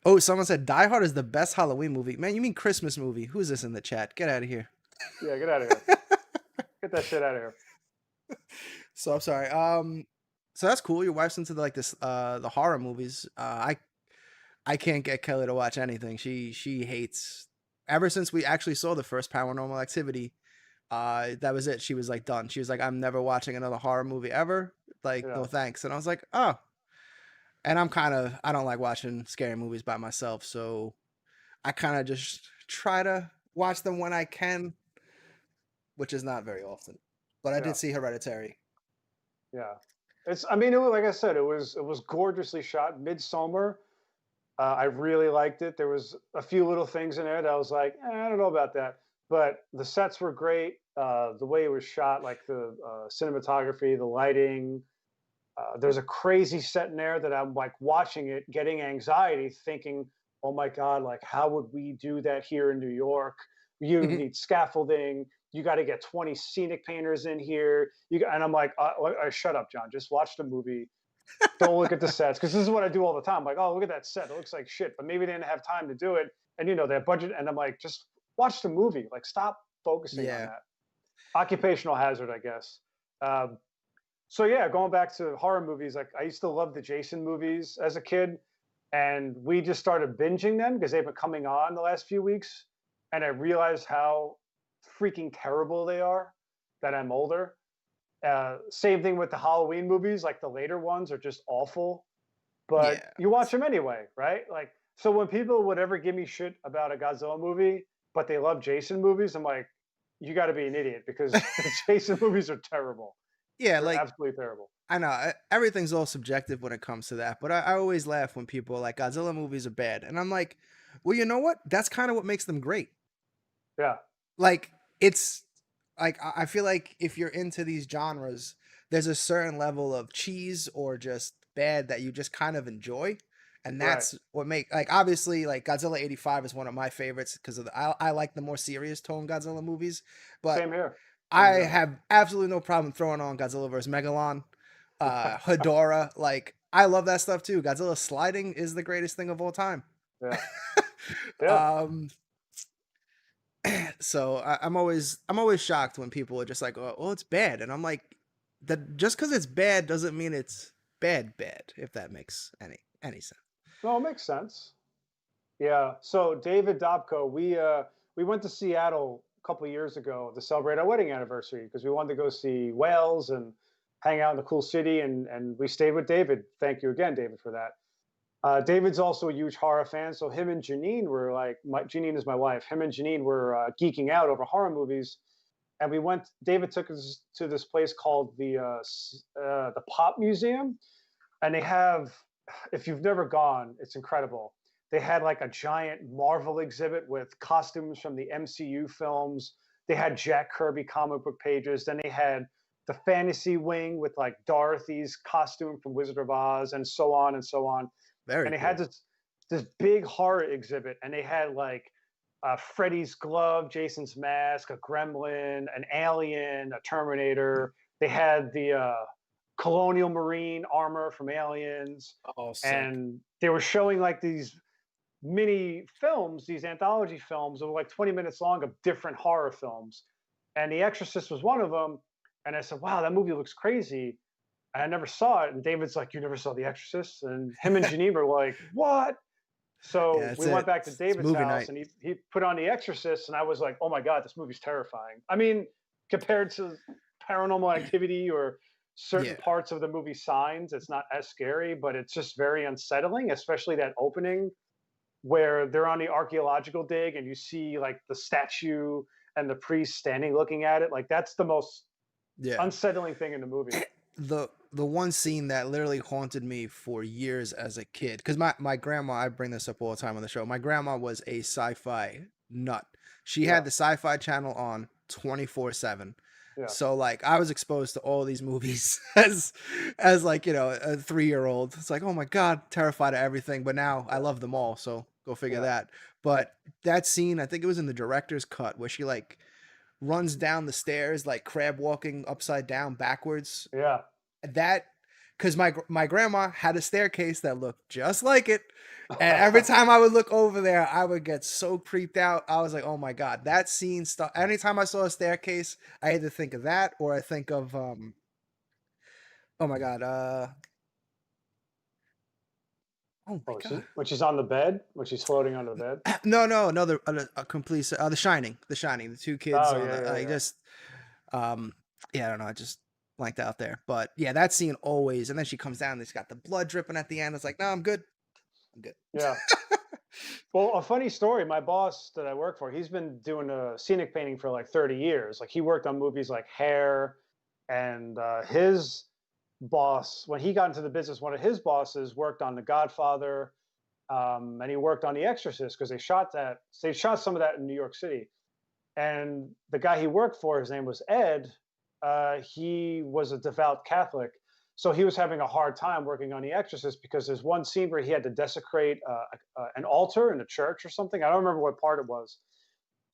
S1: Oh, someone said Die Hard is the best Halloween movie. Man, you mean Christmas movie? Who's this in the chat? Get out of here.
S2: Yeah, get out of here. Get that shit out of here.
S1: So I'm sorry. So that's cool. Your wife's into like this the horror movies. I can't get Kelly to watch anything. She hates, ever since we actually saw the first Paranormal Activity. That was it. She was like done. She was like, I'm never watching another horror movie ever. Like,
S2: Yeah,
S1: no thanks. And I was like, oh. And I don't like watching scary movies by myself, so I kind of just try to watch them when I can, which is not very often. But I
S2: yeah,
S1: did see Hereditary.
S2: yeah. I mean, it was like I said, it was gorgeously shot. Midsummer, I really liked it. There was a few little things in there that I was like, I don't know about that, but the sets were great. The way it was shot, like the cinematography, the lighting. There's a crazy set in there that I'm like watching it, getting anxiety, thinking, "Oh my God, like how would we do that here in New York? You need scaffolding. You got to get 20 scenic painters in here." And I'm like, "Shut up, John. Just watch the movie. Don't look at the sets." Because this is what I do all the time. I'm like, "Oh, look at that set. It looks like shit." But maybe they didn't have time to do it, and they have budget. And I'm like, "Just watch the movie. Like, stop focusing on
S1: Yeah.
S2: that." Occupational hazard, I guess. Um, so yeah, going back to horror movies, like I used to love the Jason movies as a kid, and we just started binging them because they've been coming on the last few weeks, and I realized how freaking terrible they are that I'm older. Same thing with the Halloween movies, like the later ones are just awful, but
S1: Yeah.
S2: you watch them anyway, right? Like, so when people would ever give me shit about a Godzilla movie, but they love Jason movies, I'm like, you got to be an idiot because the Jason movies are terrible.
S1: Yeah,
S2: They're
S1: like
S2: absolutely terrible.
S1: I know everything's all subjective when it comes to that, but I always laugh when people are like Godzilla movies are bad, and I'm like, well, you know what? That's kind of what makes them great.
S2: Yeah,
S1: Like it's like I feel like if you're into these genres, there's a certain level of cheese or just bad that you just kind of enjoy. And
S2: right.
S1: that's what make like obviously like Godzilla 85 is one of my favorites because of I like the more serious tone Godzilla movies, but
S2: Same here.
S1: I
S2: Same here.
S1: have absolutely no problem throwing on Godzilla vs. Megalon, Hedorah. Like I love that stuff too. Godzilla sliding is the greatest thing of all time.
S2: Yeah. Yeah.
S1: um, so I'm always shocked when people are just like, oh, well, it's bad, and I'm like, that just because it's bad doesn't mean it's bad. If that makes any sense.
S2: No, it makes sense. Yeah. So David Dobko, we went to Seattle a couple of years ago to celebrate our wedding anniversary because we wanted to go see whales and hang out in the cool city, and we stayed with David. Thank you again, David, for that. David's also a huge horror fan, so him and Janine were like, Janine is my wife. Him and Janine were geeking out over horror movies, and we went. David took us to this place called the Pop Museum, and they have, if you've never gone, it's incredible. They had like a giant Marvel exhibit with costumes from the MCU films. They had Jack Kirby comic book pages. Then they had the fantasy wing with like Dorothy's costume from Wizard of Oz, and so on and so on.
S1: Very
S2: And they had
S1: cool.
S2: this big horror exhibit, and they had like Freddy's glove, Jason's mask, a gremlin, an alien, a Terminator. They had the colonial marine armor from Aliens,
S1: Oh, sick.
S2: and they were showing like these mini films, these anthology films that were like 20 minutes long of different horror films. And The Exorcist was one of them. And I said, wow, that movie looks crazy. And I never saw it. And David's like, you never saw The Exorcist? And him and Janine were like, what?
S1: Yeah,
S2: So
S1: that's
S2: we went
S1: it.
S2: back to
S1: It's
S2: David's
S1: movie
S2: house
S1: night.
S2: and he put on The Exorcist. And I was like, oh my God, this movie's terrifying. I mean, compared to Paranormal Activity or certain
S1: Yeah,
S2: parts of the movie Signs, it's not as scary, but it's just very unsettling, especially that opening where they're on the archaeological dig and you see like the statue and the priest standing looking at it. Like that's the most
S1: yeah.
S2: unsettling thing in the movie.
S1: The one scene that literally haunted me for years as a kid, because my grandma, I bring this up all the time on the show. My grandma was a sci-fi nut. She
S2: Yeah,
S1: had the sci-fi channel on 24/7.
S2: yeah,
S1: So like I was exposed to all these movies as like, a 3-year-old. It's like, oh my God, terrified of everything. But now I
S2: yeah,
S1: love them all. So go figure
S2: yeah,
S1: that. But that scene, I think it was in the director's cut where she like runs down the stairs like crab walking upside down backwards.
S2: yeah.
S1: That because my grandma had a staircase that looked just like it, and every time I would look over there, I would get so creeped out. I was like, "Oh my God, that scene stuff." Anytime I saw a staircase, I either think of that or I think of oh my God, oh my
S2: Oh,
S1: God,
S2: when she's on the bed, when she's floating on the bed.
S1: no, another a complete The Shining, the two kids
S2: Oh
S1: on
S2: yeah,
S1: the
S2: yeah,
S1: I
S2: yeah.
S1: just yeah, I don't know, I just blanked out there, but yeah, that scene always, and then she comes down, and she's got the blood dripping at the end. It's like, no, I'm good. I'm good.
S2: Yeah. Well, a funny story. My boss that I work for, he's been doing scenic painting for like 30 years. Like he worked on movies like Hair, and his boss, when he got into the business, one of his bosses worked on The Godfather, and he worked on The Exorcist because they shot some of that in New York City. And the guy he worked for, his name was Ed. He was a devout Catholic, so he was having a hard time working on The Exorcist because there's one scene where he had to desecrate an altar in a church or something. I don't remember what part it was.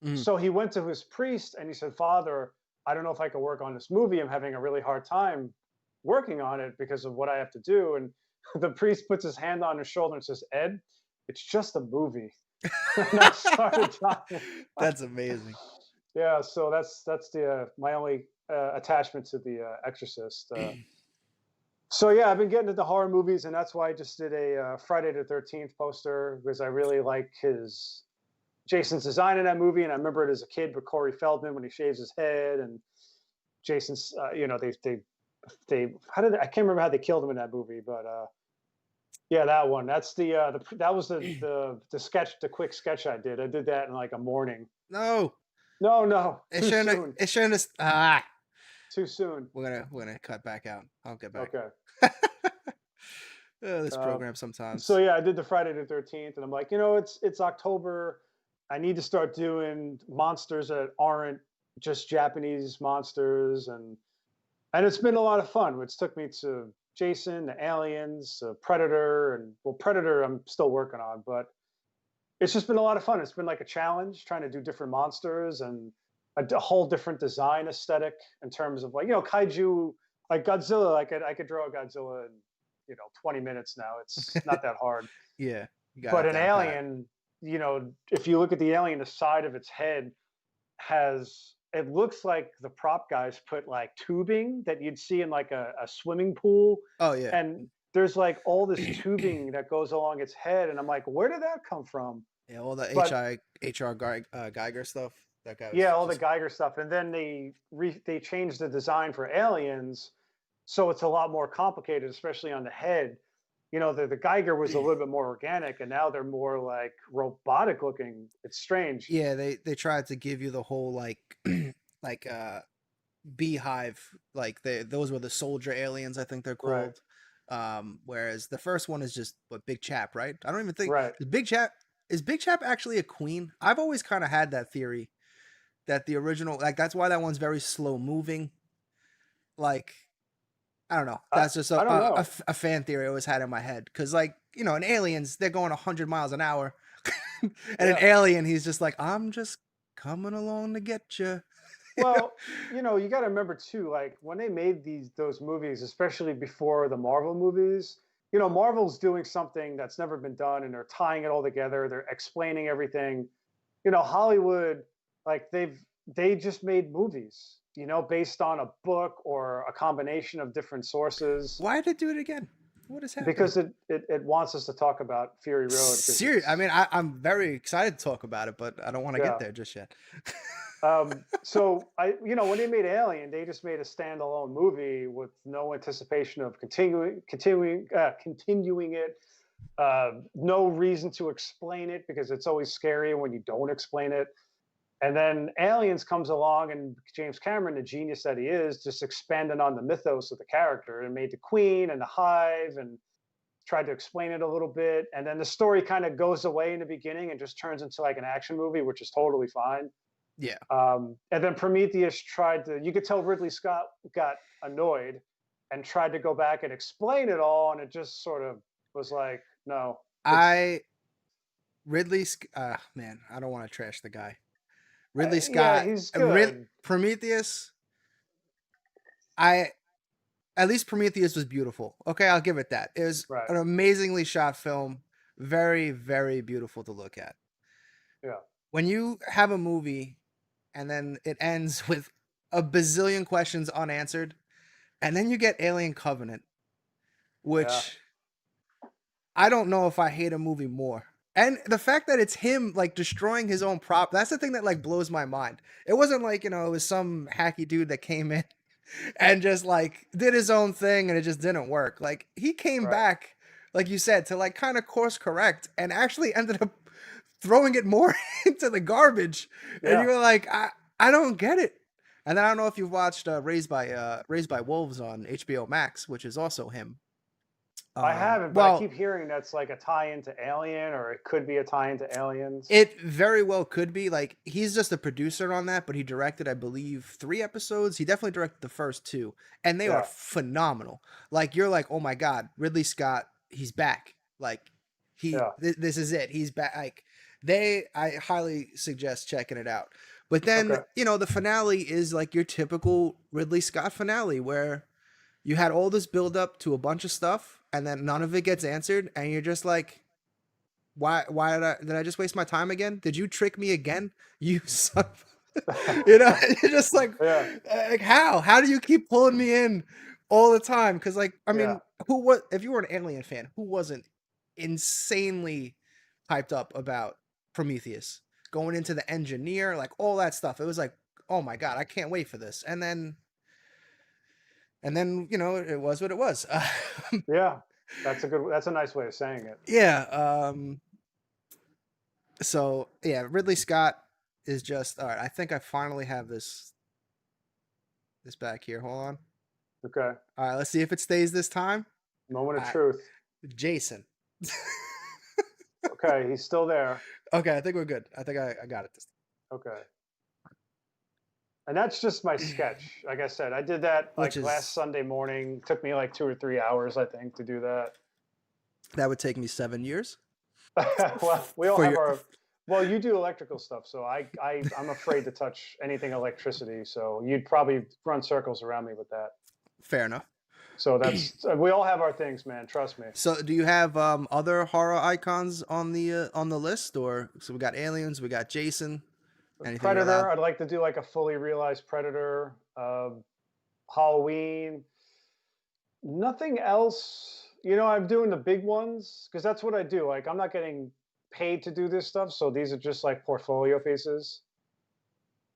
S1: Mhm.
S2: So he went to his priest and he said, "Father, I don't know if I can work on this movie. I'm having a really hard time working on it because of what I have to do." And the priest puts his hand on his shoulder and says, "Ed, it's just a movie." And I started dying.
S1: That's amazing.
S2: Yeah, so that's the my only attachment to the Exorcist. So yeah, I've been getting into horror movies, and that's why I just did a Friday the 13th poster because I really like his Jason's design in that movie, and I remember it as a kid with Corey Feldman when he shaves his head, and Jason's, they how did I can't remember how they killed him in that movie, but yeah, that one. That's that was the sketch, the quick sketch I did. I did that in like a morning.
S1: No,
S2: No, no,
S1: it
S2: too
S1: shouldn't.
S2: soon,
S1: It shouldn't. Ah,
S2: too soon.
S1: we're gonna cut back out. I'll get back.
S2: Okay.
S1: This
S2: Uh,
S1: program
S2: so
S1: sometimes.
S2: yeah, I did the Friday the 13th, and I'm like, it's October. I need to start doing monsters that aren't just Japanese monsters, and it's been a lot of fun. It's took me to Jason, the Aliens, Predator, and well, Predator I'm still working on, but it's just been a lot of fun. It's been like a challenge trying to do different monsters and a whole different design aesthetic in terms of like kaiju, like Godzilla. I could draw a Godzilla in 20 minutes now. It's not that hard.
S1: Yeah, you got
S2: But
S1: it
S2: an
S1: down pat.
S2: alien, if you look at the alien, the side of its head has it looks like the prop guys put like tubing that you'd see in like a swimming pool,
S1: Oh yeah.
S2: and there's like all this tubing that goes along its head, and I'm like, where did that come from?
S1: Yeah, all the
S2: But
S1: Geiger stuff. That guy
S2: yeah,
S1: was
S2: all the
S1: just
S2: Geiger stuff, and then they changed the design for aliens, so it's a lot more complicated, especially on the head. The Geiger was a little bit more organic, and now they're more like robotic looking. It's strange.
S1: yeah. They tried to give you the whole like like beehive, like those were the soldier aliens, I think they're
S2: Right,
S1: called. Whereas the first one is just what, Big Chap, right? I don't even think
S2: right.
S1: is Big Chap actually a queen? I've always kind of had that theory that the original, like, that's why that one's very slow moving. Like, I don't know.
S2: I
S1: That's just
S2: I don't know.
S1: a fan theory I always had in my head. Because, like, in Aliens, they're going 100 miles an hour. And an
S2: Yeah.
S1: alien, he's just like, I'm just coming along to get you.
S2: Well, you got to remember too, like when they made those movies, especially before the Marvel movies, Marvel's doing something that's never been done, and they're tying it all together. They're explaining everything. Hollywood, like they just made movies, based on a book or a combination of different sources
S1: Why did it do it again? What is happening?
S2: because it wants us to talk about Fury Road because
S1: Serious. I
S2: it's
S1: mean, I'm very excited to talk about it, but I don't want to get
S2: yeah.
S1: there just yet.
S2: So when they made Alien, they just made a standalone movie with no anticipation of continuing it. No reason to explain it because it's always scary when you don't explain it. And then Aliens comes along, and James Cameron, the genius that he is, just expanded on the mythos of the character and made the Queen and the Hive and tried to explain it a little bit. And then the story kind of goes away in the beginning and just turns into like an action movie, which is totally fine.
S1: Yeah.
S2: And then Prometheus you could tell Ridley Scott got annoyed and tried to go back and explain it all. And it just sort of was like, no, it's,
S1: I man, I don't want to trash the guy. Ridley
S2: yeah,
S1: Scott,
S2: he's good.
S1: Prometheus. I At least Prometheus was beautiful. Okay, I'll give it that. It was
S2: Right.
S1: an amazingly shot film, very very beautiful to look at.
S2: Yeah.
S1: When you have a movie and then it ends with a bazillion questions unanswered, and then you get Alien Covenant,
S2: Yeah.
S1: which I don't know if I hate a movie more. And the fact that it's him like destroying his own prop, that's the thing that like blows my mind. It wasn't like, it was some hacky dude that came in and just like did his own thing and it just didn't work. Like he came
S2: Right.
S1: back, like you said, to like kind of course correct and actually ended up throwing it more into the garbage. And you
S2: Yeah.
S1: were like, I don't get it. And then I don't know if you've watched Raised by Wolves on HBO Max, which is also him.
S2: I haven't, but I
S1: Well,
S2: keep hearing that's like a tie into Alien, or it could be a tie into Aliens.
S1: it very well could be. Like he's just a producer on that, but he directed, I believe, 3 episodes. He definitely directed the first two, and they are
S2: Yeah.
S1: phenomenal. Like you're like, oh my god, Ridley Scott, he's back. Like
S2: Yeah.
S1: this is it. He's back. Like I highly suggest checking it out. But then
S2: Okay.
S1: the finale is like your typical Ridley Scott finale, where you had all this build up to a bunch of stuff, and then none of it gets answered, and you're just like, why did I just waste my time again? Did you trick me again? You son you're just
S2: Yeah.
S1: like how do you keep pulling me in all the time? Because like I
S2: Yeah.
S1: mean, who was if you were an Alien fan, who wasn't insanely hyped up about Prometheus going into the engineer, like all that stuff? It was like, oh my god, I can't wait for this. And then and then it was what it was.
S2: Yeah, that's a nice way of saying it.
S1: Yeah. So yeah, Ridley Scott is just all right. I think I finally have this back here. Hold on.
S2: Okay.
S1: All right, let's see if it stays this time.
S2: Moment of
S1: All right,
S2: truth.
S1: Jason.
S2: Okay, he's still there.
S1: Okay, I think we're good. I think I got it this
S2: Okay. And that's just my
S1: time.
S2: sketch. Like I said, I did that
S1: Which
S2: like last
S1: is
S2: Sunday morning. Took me like 2 or 3 hours, I think, to do that.
S1: that would take me 7 years
S2: Well, we all
S1: for
S2: have
S1: your.
S2: our. Well, you do electrical stuff, so I'm afraid to touch anything electricity. So you'd probably run circles around me with that.
S1: Fair enough.
S2: So that's we all have our things, man. Trust me.
S1: So, do you have other horror icons on the list, or so we got aliens, we got Jason. Anything you're allowed?
S2: Predator. I'd like to do like a fully realized Predator. Halloween. Nothing else. I'm doing the big ones because that's what I do. Like I'm not getting paid to do this stuff, so these are just like portfolio pieces.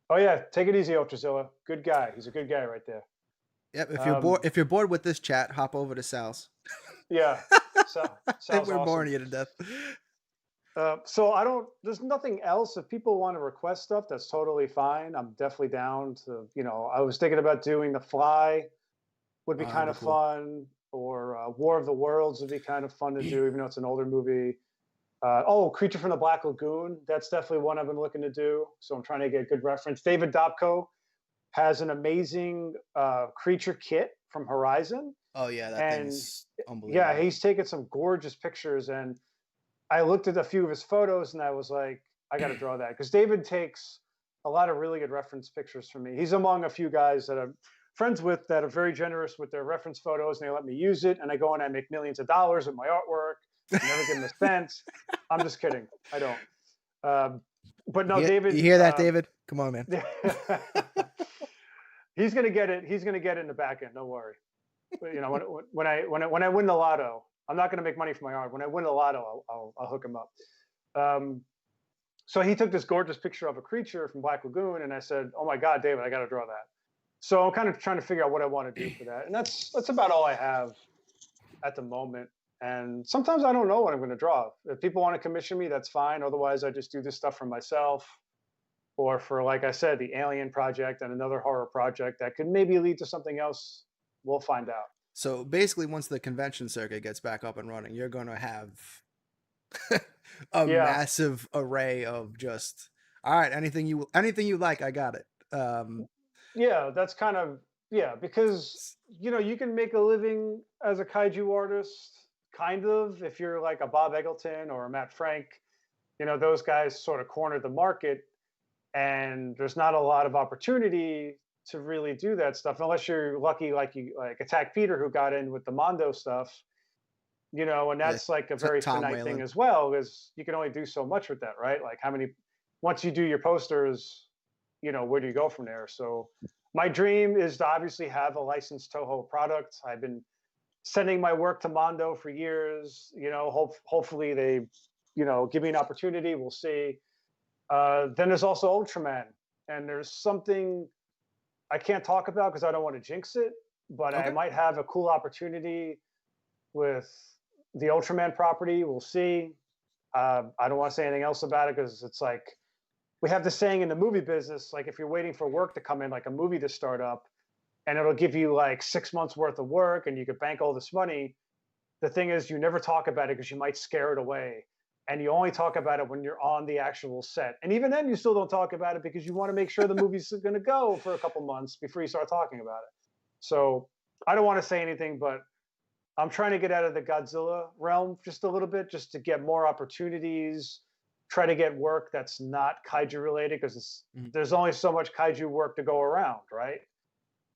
S2: Oh yeah, take it easy, Ultrazilla. Good guy. He's a good guy right there.
S1: Yep.
S2: Um,
S1: If you're bored with this chat, hop over to Sal's.
S2: yeah,
S1: If
S2: Sal's
S1: we're
S2: awesome.
S1: boring you to death.
S2: So I don't. There's nothing else. If people want to request stuff, that's totally fine. I'm definitely down to. I was thinking about doing The Fly. Would be
S1: That'd
S2: kind
S1: be
S2: of
S1: cool.
S2: fun, or War of the Worlds would be kind of fun to do, even though it's an older movie. Creature from the Black Lagoon. That's definitely one I've been looking to do. So I'm trying to get good reference. David Dobko has an amazing creature kit from Horizon,
S1: Oh yeah, that thing
S2: and
S1: is
S2: yeah,
S1: unbelievable.
S2: he's taken some gorgeous pictures. And I looked at a few of his photos, and I was like, I got to draw that because David takes a lot of really good reference pictures for me. He's among a few guys that I'm friends with that are very generous with their reference photos, and they let me use it. And I go and I make millions of dollars with my artwork. I never give him a cent. I'm just kidding. I don't. Um, but no,
S1: You
S2: David.
S1: hear that, David? Come on, man.
S2: He's gonna get it. He's gonna get it in the back end. Don't worry. When I win the lotto, I'm not gonna make money from my art. When I win the lotto, I'll hook him up. Um, so he took this gorgeous picture of a creature from Black Lagoon, and I said, "Oh my God, David, I got to draw that." So I'm kind of trying to figure out what I want to do for that, and that's about all I have at the moment. And sometimes I don't know what I'm going to draw. If people want to commission me, that's fine. Otherwise, I just do this stuff for myself, or for, like I said, the Alien project and another horror project that could maybe lead to something else. We'll find out.
S1: So basically, once the convention circuit gets back up and running, you're going to have a
S2: Yeah,
S1: massive array of just all right. Anything you like, I got it.
S2: yeah, that's kind of yeah, because you can make a living as a kaiju artist, kind of, if you're like a Bob Eggleton or a Matt Frank. Those guys sort of cornered the market, and there's not a lot of opportunity to really do that stuff unless you're lucky, like you like Attack Peter, who got in with the Mondo stuff. And
S1: Yeah,
S2: that's like a very
S1: Tom
S2: finite thing
S1: Whalen.
S2: as well, because you can only do so much with that, right? Like how many once you do your posters, where do you go from there? So my dream is to obviously have a licensed Toho product. I've been sending my work to Mondo for years. Hopefully they, give me an opportunity. We'll see. Then there's also Ultraman, and there's something I can't talk about because I don't want to jinx it, but I
S1: Okay.
S2: might have a cool opportunity with the Ultraman property. We'll see. I don't want to say anything else about it because it's like we have the saying in the movie business, like if you're waiting for work to come in, like a movie to start up, and it'll give you like 6 months worth of work and you could bank all this money. The thing is, you never talk about it because you might scare it away. And you only talk about it when you're on the actual set. And even then, you still don't talk about it because you want to make sure the movie's going to go for a couple months before you start talking about it. So I don't want to say anything, but I'm trying to get out of the Godzilla realm just a little bit, just to get more opportunities, try to get work that's not kaiju related because
S1: Mhm.
S2: there's only so much kaiju work to go around, right?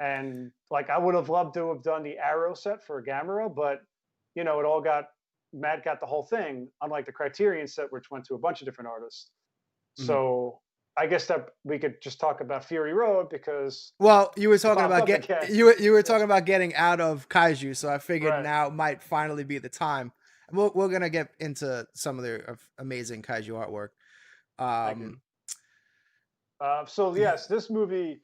S2: And like I would have loved to have done the Arrow set for Gamera, but it all got Matt got the whole thing, unlike the Criterion set, which went to a bunch of different artists.
S1: Mhm.
S2: So I guess that we could just talk about Fury Road because
S1: Well, you were
S2: it
S1: talking
S2: popped
S1: about
S2: up again.
S1: you were
S2: Yeah,
S1: talking about getting out of kaiju, so I figured
S2: right.
S1: now might finally be the time. We're gonna get into some of their amazing kaiju artwork.
S2: Thank you.
S1: Um,
S2: So yes, this movie.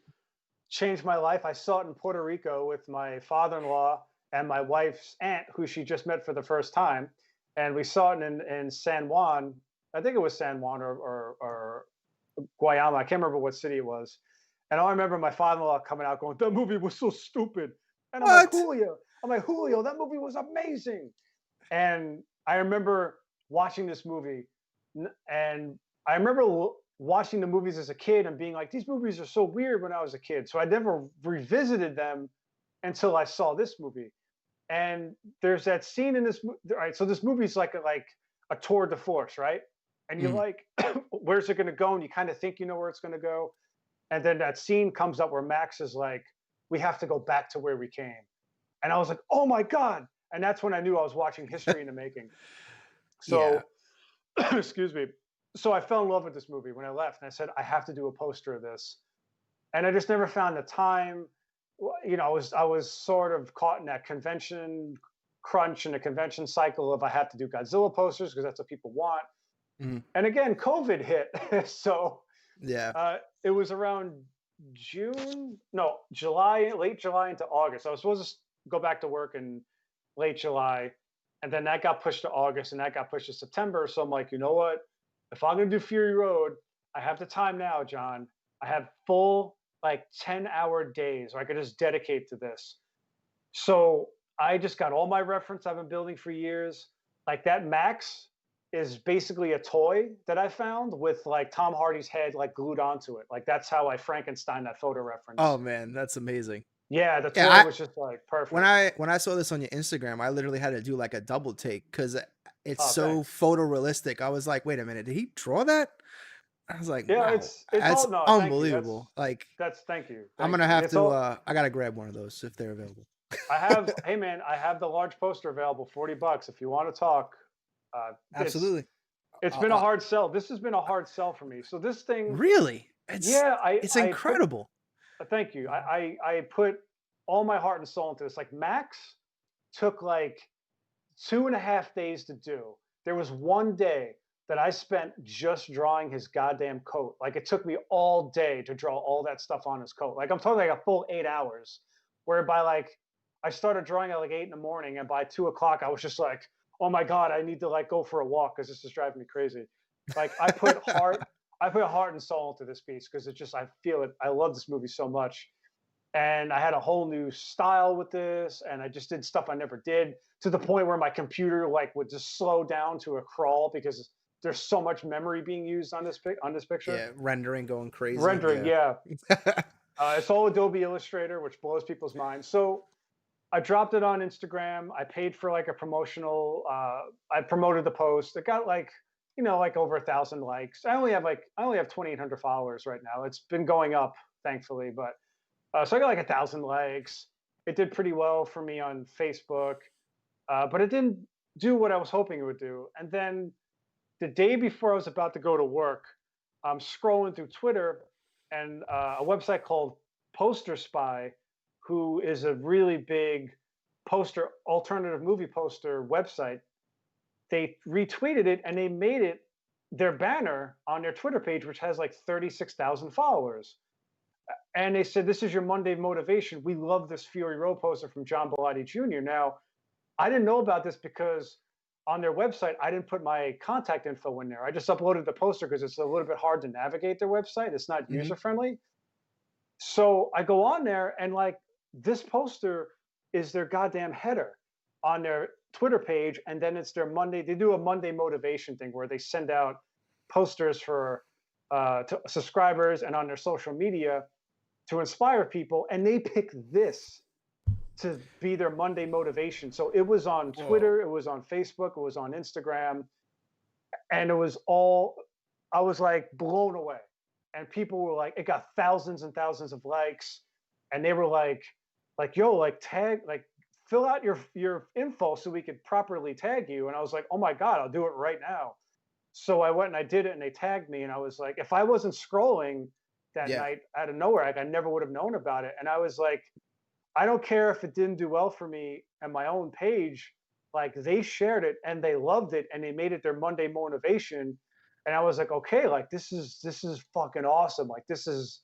S2: changed my life. I saw it in Puerto Rico with my father-in-law and my wife's aunt, who she just met for the first time, and we saw it in San Juan. I think it was San Juan or Guayama. I can't remember what city it was. And I remember my father-in-law coming out going, "That movie was so stupid." And
S1: What?
S2: I'm like, Julio, that movie was amazing. And I remember watching this movie, and I remember watching the movies as a kid and being like, these movies are so weird when I was a kid. So I never revisited them until I saw this movie. And there's that scene in this. All right, so this movie's like a tour de force, right? And you're
S1: Mm.
S2: like, where's it going to go? And you kind of think you know where it's going to go. And then that scene comes up where Max is like, we have to go back to where we came. And I was like, oh my God. And that's when I knew I was watching history in the making.
S1: Yeah.
S2: So, excuse me. So I fell in love with this movie when I left, and I said, I have to do a poster of this. And I just never found the time. You know, I was sort of caught in that convention crunch and the convention cycle of I have to do Godzilla posters because that's what people want.
S1: Mhm.
S2: And again, COVID hit. So
S1: Yeah.
S2: it was around June, no, July, late July into August. I was supposed to go back to work in late July, and then that got pushed to August, and that got pushed to September. So I'm like, you know what? If I'm gonna do Fury Road, I have the time now, John. I have full like 10-hour days, or I could just dedicate to this. So I just got all my reference I've been building for years. Like that Max is basically a toy that I found with like Tom Hardy's head like glued onto it. Like that's how I Frankenstein that photo
S1: Oh
S2: reference.
S1: man, that's amazing.
S2: Yeah, the
S1: Yeah,
S2: toy was just like
S1: when
S2: perfect.
S1: I saw this on your Instagram, I literally had to do like a double take because it's
S2: Oh,
S1: so
S2: thanks.
S1: photorealistic. I was like, wait a minute, did he draw that? I was like,
S2: Yeah,
S1: wow,
S2: it's
S1: that's
S2: all no, thank you.
S1: unbelievable. Like,
S2: That's thank you.
S1: I'm
S2: Thank
S1: gonna
S2: you.
S1: have
S2: It's
S1: to
S2: all
S1: I gotta grab one of those if they're available.
S2: I have hey man, I have the large poster available, 40 bucks if you want to talk. It's
S1: Absolutely.
S2: it's been a hard sell. This has been a hard sell for me. So this thing,
S1: Really?
S2: yeah,
S1: It's
S2: I put
S1: incredible.
S2: thank you. I put all my heart and soul into this. Like Max took like 2.5 days to do. There was one day that I spent just drawing his goddamn coat. Like it took me all day to draw all that stuff on his coat. Like I'm talking like a full 8 hours. Where by like I started drawing at like 8 in the morning, and by 2 o'clock I was just like, oh my god, I need to like go for a walk because this is driving me crazy. Like I put heart and soul into this piece because it's just I feel it. I love this movie so much, and I had a whole new style with this, and I just did stuff I never did to the point where my computer like would just slow down to a crawl because there's so much memory being used on this picture.
S1: Yeah, rendering going crazy.
S2: Rendering,
S1: Yeah.
S2: yeah. It's all Adobe Illustrator, which blows people's minds. So I dropped it on Instagram. I paid for like a promotional. I promoted the post. It got like like over 1,000 likes. I only have 2,800 followers right now. It's been going up thankfully, but so I got like 1,000 likes. It did pretty well for me on Facebook, but it didn't do what I was hoping it would do. And then the day before I was about to go to work, I'm scrolling through Twitter, and a website called Poster Spy, who is a really big alternative movie poster website. They retweeted it and they made it their banner on their Twitter page, which has like 36,000 followers. And they said, "This is your Monday motivation. We love this Fury Road poster from John Bellotti Jr." Now, I didn't know about this because on their website, I didn't put my contact info in there. I just uploaded the poster because it's a little bit hard to navigate their website. It's not
S1: Mhm.
S2: user friendly. So I go on there, and like this poster is their goddamn header on their Twitter page. And then it's their Monday, they do a Monday motivation thing where they send out posters for to subscribers and on their social media to inspire people. And they pick this to be their Monday motivation. So it was on
S1: Whoa.
S2: Twitter, it was on Facebook, it was on Instagram, and it was all, I was like blown away. And people were like, it got thousands and thousands of likes, and they were like, yo, like tag, like fill out your info so we could properly tag you. And I was like, oh my god, I'll do it right now. So I went and I did it, and they tagged me, and I was like, if I wasn't scrolling that
S1: Yeah.
S2: night out of nowhere, like I never would have known about it. And I was like, I don't care if it didn't do well for me and my own page. Like they shared it and they loved it and they made it their Monday motivation. And I was like, okay, like this is fucking awesome. Like this is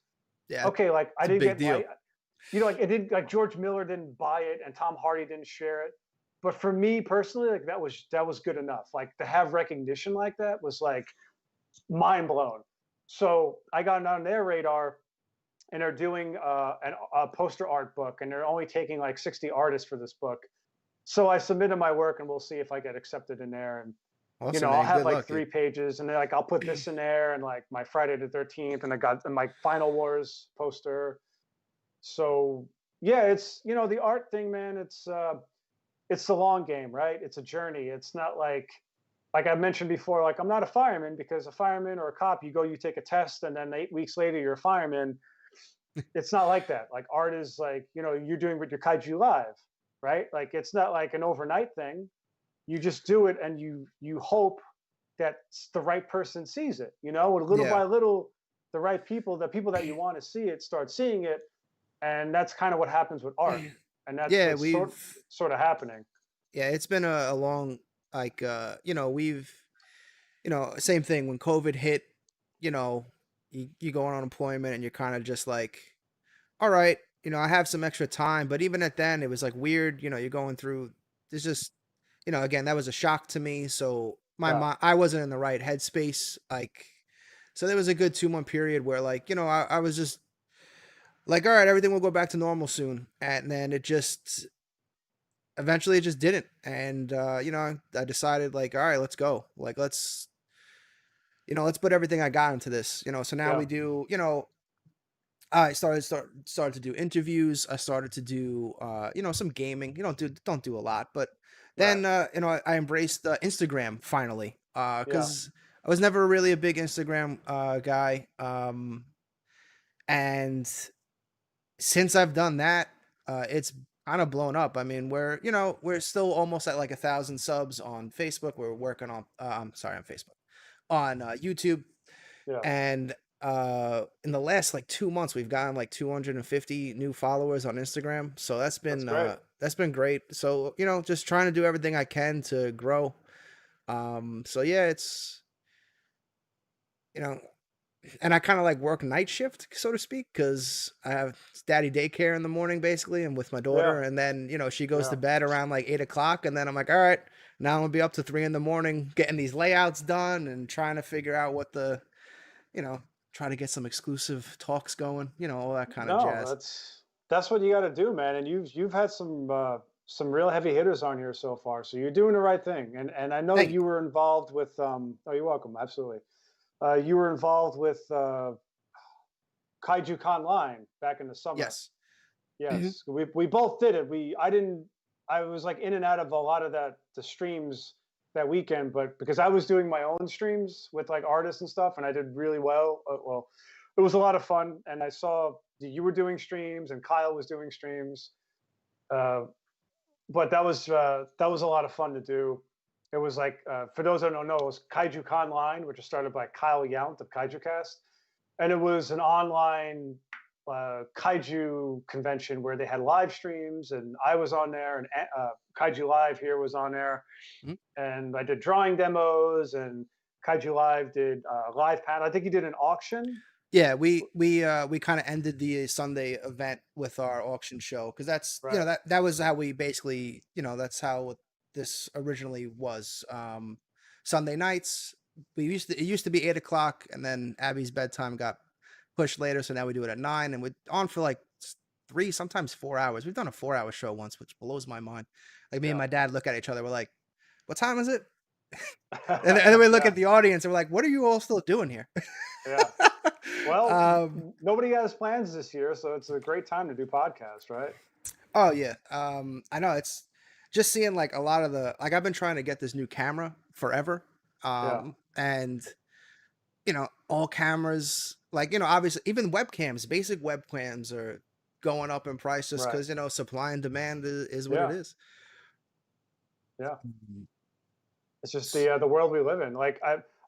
S1: Yeah,
S2: Okay, like I
S1: it's a
S2: didn't
S1: big
S2: get
S1: deal.
S2: like like it didn't like George Miller didn't buy it and Tom Hardy didn't share it. But for me personally, like that was good enough. Like to have recognition like that was like mind blown. So I got on their radar and they're doing a poster art book and they're only taking like 60 artists for this book. So I submitted my work and we'll see if I get accepted in there. And
S1: Awesome,
S2: I'll
S1: man.
S2: have
S1: Good
S2: like
S1: luck,
S2: three
S1: dude.
S2: pages and then like I'll put this in there and like my Friday the 13th and I got my Final Wars poster. So yeah, it's the art thing, man. It's the long game, right? It's a journey. It's not like I mentioned before, like I'm not a fireman because a fireman or a cop, you go, you take a test, and then 8 weeks later you're a fireman. It's not like that. Like art is like, you're doing with your kaiju live, right? Like it's not like an overnight thing. You just do it and you hope that the right person sees it, and little
S1: Yeah.
S2: by little, the right people, the people that you want to see it start seeing it. And that's kind of what happens with art. And that's
S1: Yeah,
S2: what's sort
S1: we've
S2: sort of happening.
S1: yeah, it's been a long like we've same thing when COVID hit, you know, you go on unemployment and you're kind of just like, all right, I have some extra time, but even at then it was like weird, you're going through there's just again, that was a shock to me. So
S2: Yeah.
S1: I wasn't in the right headspace. Like, so there was a good 2 month period where like, I was just like, all right, everything will go back to normal soon. And then it just eventually it just didn't. And I decided like, all right, let's go. Like let's put everything I got into this. So now
S2: Yeah.
S1: we do, I started to do interviews. I started to do some gaming. Don't do a lot, but
S2: Right.
S1: then I embraced Instagram finally.
S2: Yeah.
S1: Cuz I was never really a big Instagram guy. And since I've done that, it's kind of blown up. I mean, we're still almost at like 1,000 subs on Facebook. We're working on I'm sorry, on Facebook. On YouTube,
S2: Yeah.
S1: and in the last like 2 months we've gotten like 250 new followers on Instagram, so
S2: That's great.
S1: that's been great. So just trying to do everything I can to grow. So yeah, it's you know and I kind of like work night shift, so to speak, because I have daddy daycare in the morning basically and with my
S2: Yeah.
S1: daughter, and then she goes to
S2: Yeah.
S1: bed around like 8 o'clock, and then I'm like, all right, now I'm gonna be up to 3 in the morning getting these layouts done and trying to figure out what the you know, try to get some exclusive talks going, all that kind of
S2: No,
S1: jazz.
S2: that's what you got to do, man. And you've had some real heavy hitters on here so far, so you're doing the right thing. And I know
S1: Thank you.
S2: you were involved with. Oh, you're welcome. Absolutely. You were involved with Kaiju Con Line back in the summer.
S1: Yes. Mhm.
S2: Yes, we both did it. I didn't. I was like in and out of a lot of the streams that weekend, but because I was doing my own streams with like artists and stuff, and I did really well. Well, it was a lot of fun, and I saw that you were doing streams and Kyle was doing streams. Uh, but that was a lot of fun to do. It was like for those that don't know, it was Kaiju Con Line, which was started by Kyle Yount of Kaiju Cast, and it was an online kaiju convention where they had live streams, and I was on there, and Kaiju Live here was on there,
S1: Mhm.
S2: and I did drawing demos, and Kaiju Live did live panel. I think he did an auction.
S1: Yeah, we kind of ended the Sunday event with our auction show because that's
S2: Right.
S1: that was how we basically that's how this originally was. Sunday nights it used to be 8 o'clock, and then Abby's bedtime got pushed later, so now we do it at 9, and we're on for like 3, sometimes 4 hours. We've done a 4 hour show once, which blows my mind. Like me and
S2: Yeah.
S1: my dad look at each other, we're like, "What time is it?" And then we look
S2: Yeah.
S1: at the audience and we're like, "What are you all still doing here?"
S2: Yeah. Well,
S1: um,
S2: nobody has plans this year, so it's a great time to do podcasts, right?
S1: oh yeah. I know it's just seeing like a lot of the like I've been trying to get this new camera forever.
S2: Yeah.
S1: And all cameras, like, obviously even webcams, basic webcams are going up in price just
S2: Right.
S1: because, supply and demand is what it
S2: Yeah.
S1: is.
S2: Yeah.
S1: Mhm.
S2: It's just
S1: S-
S2: the world we live in. Like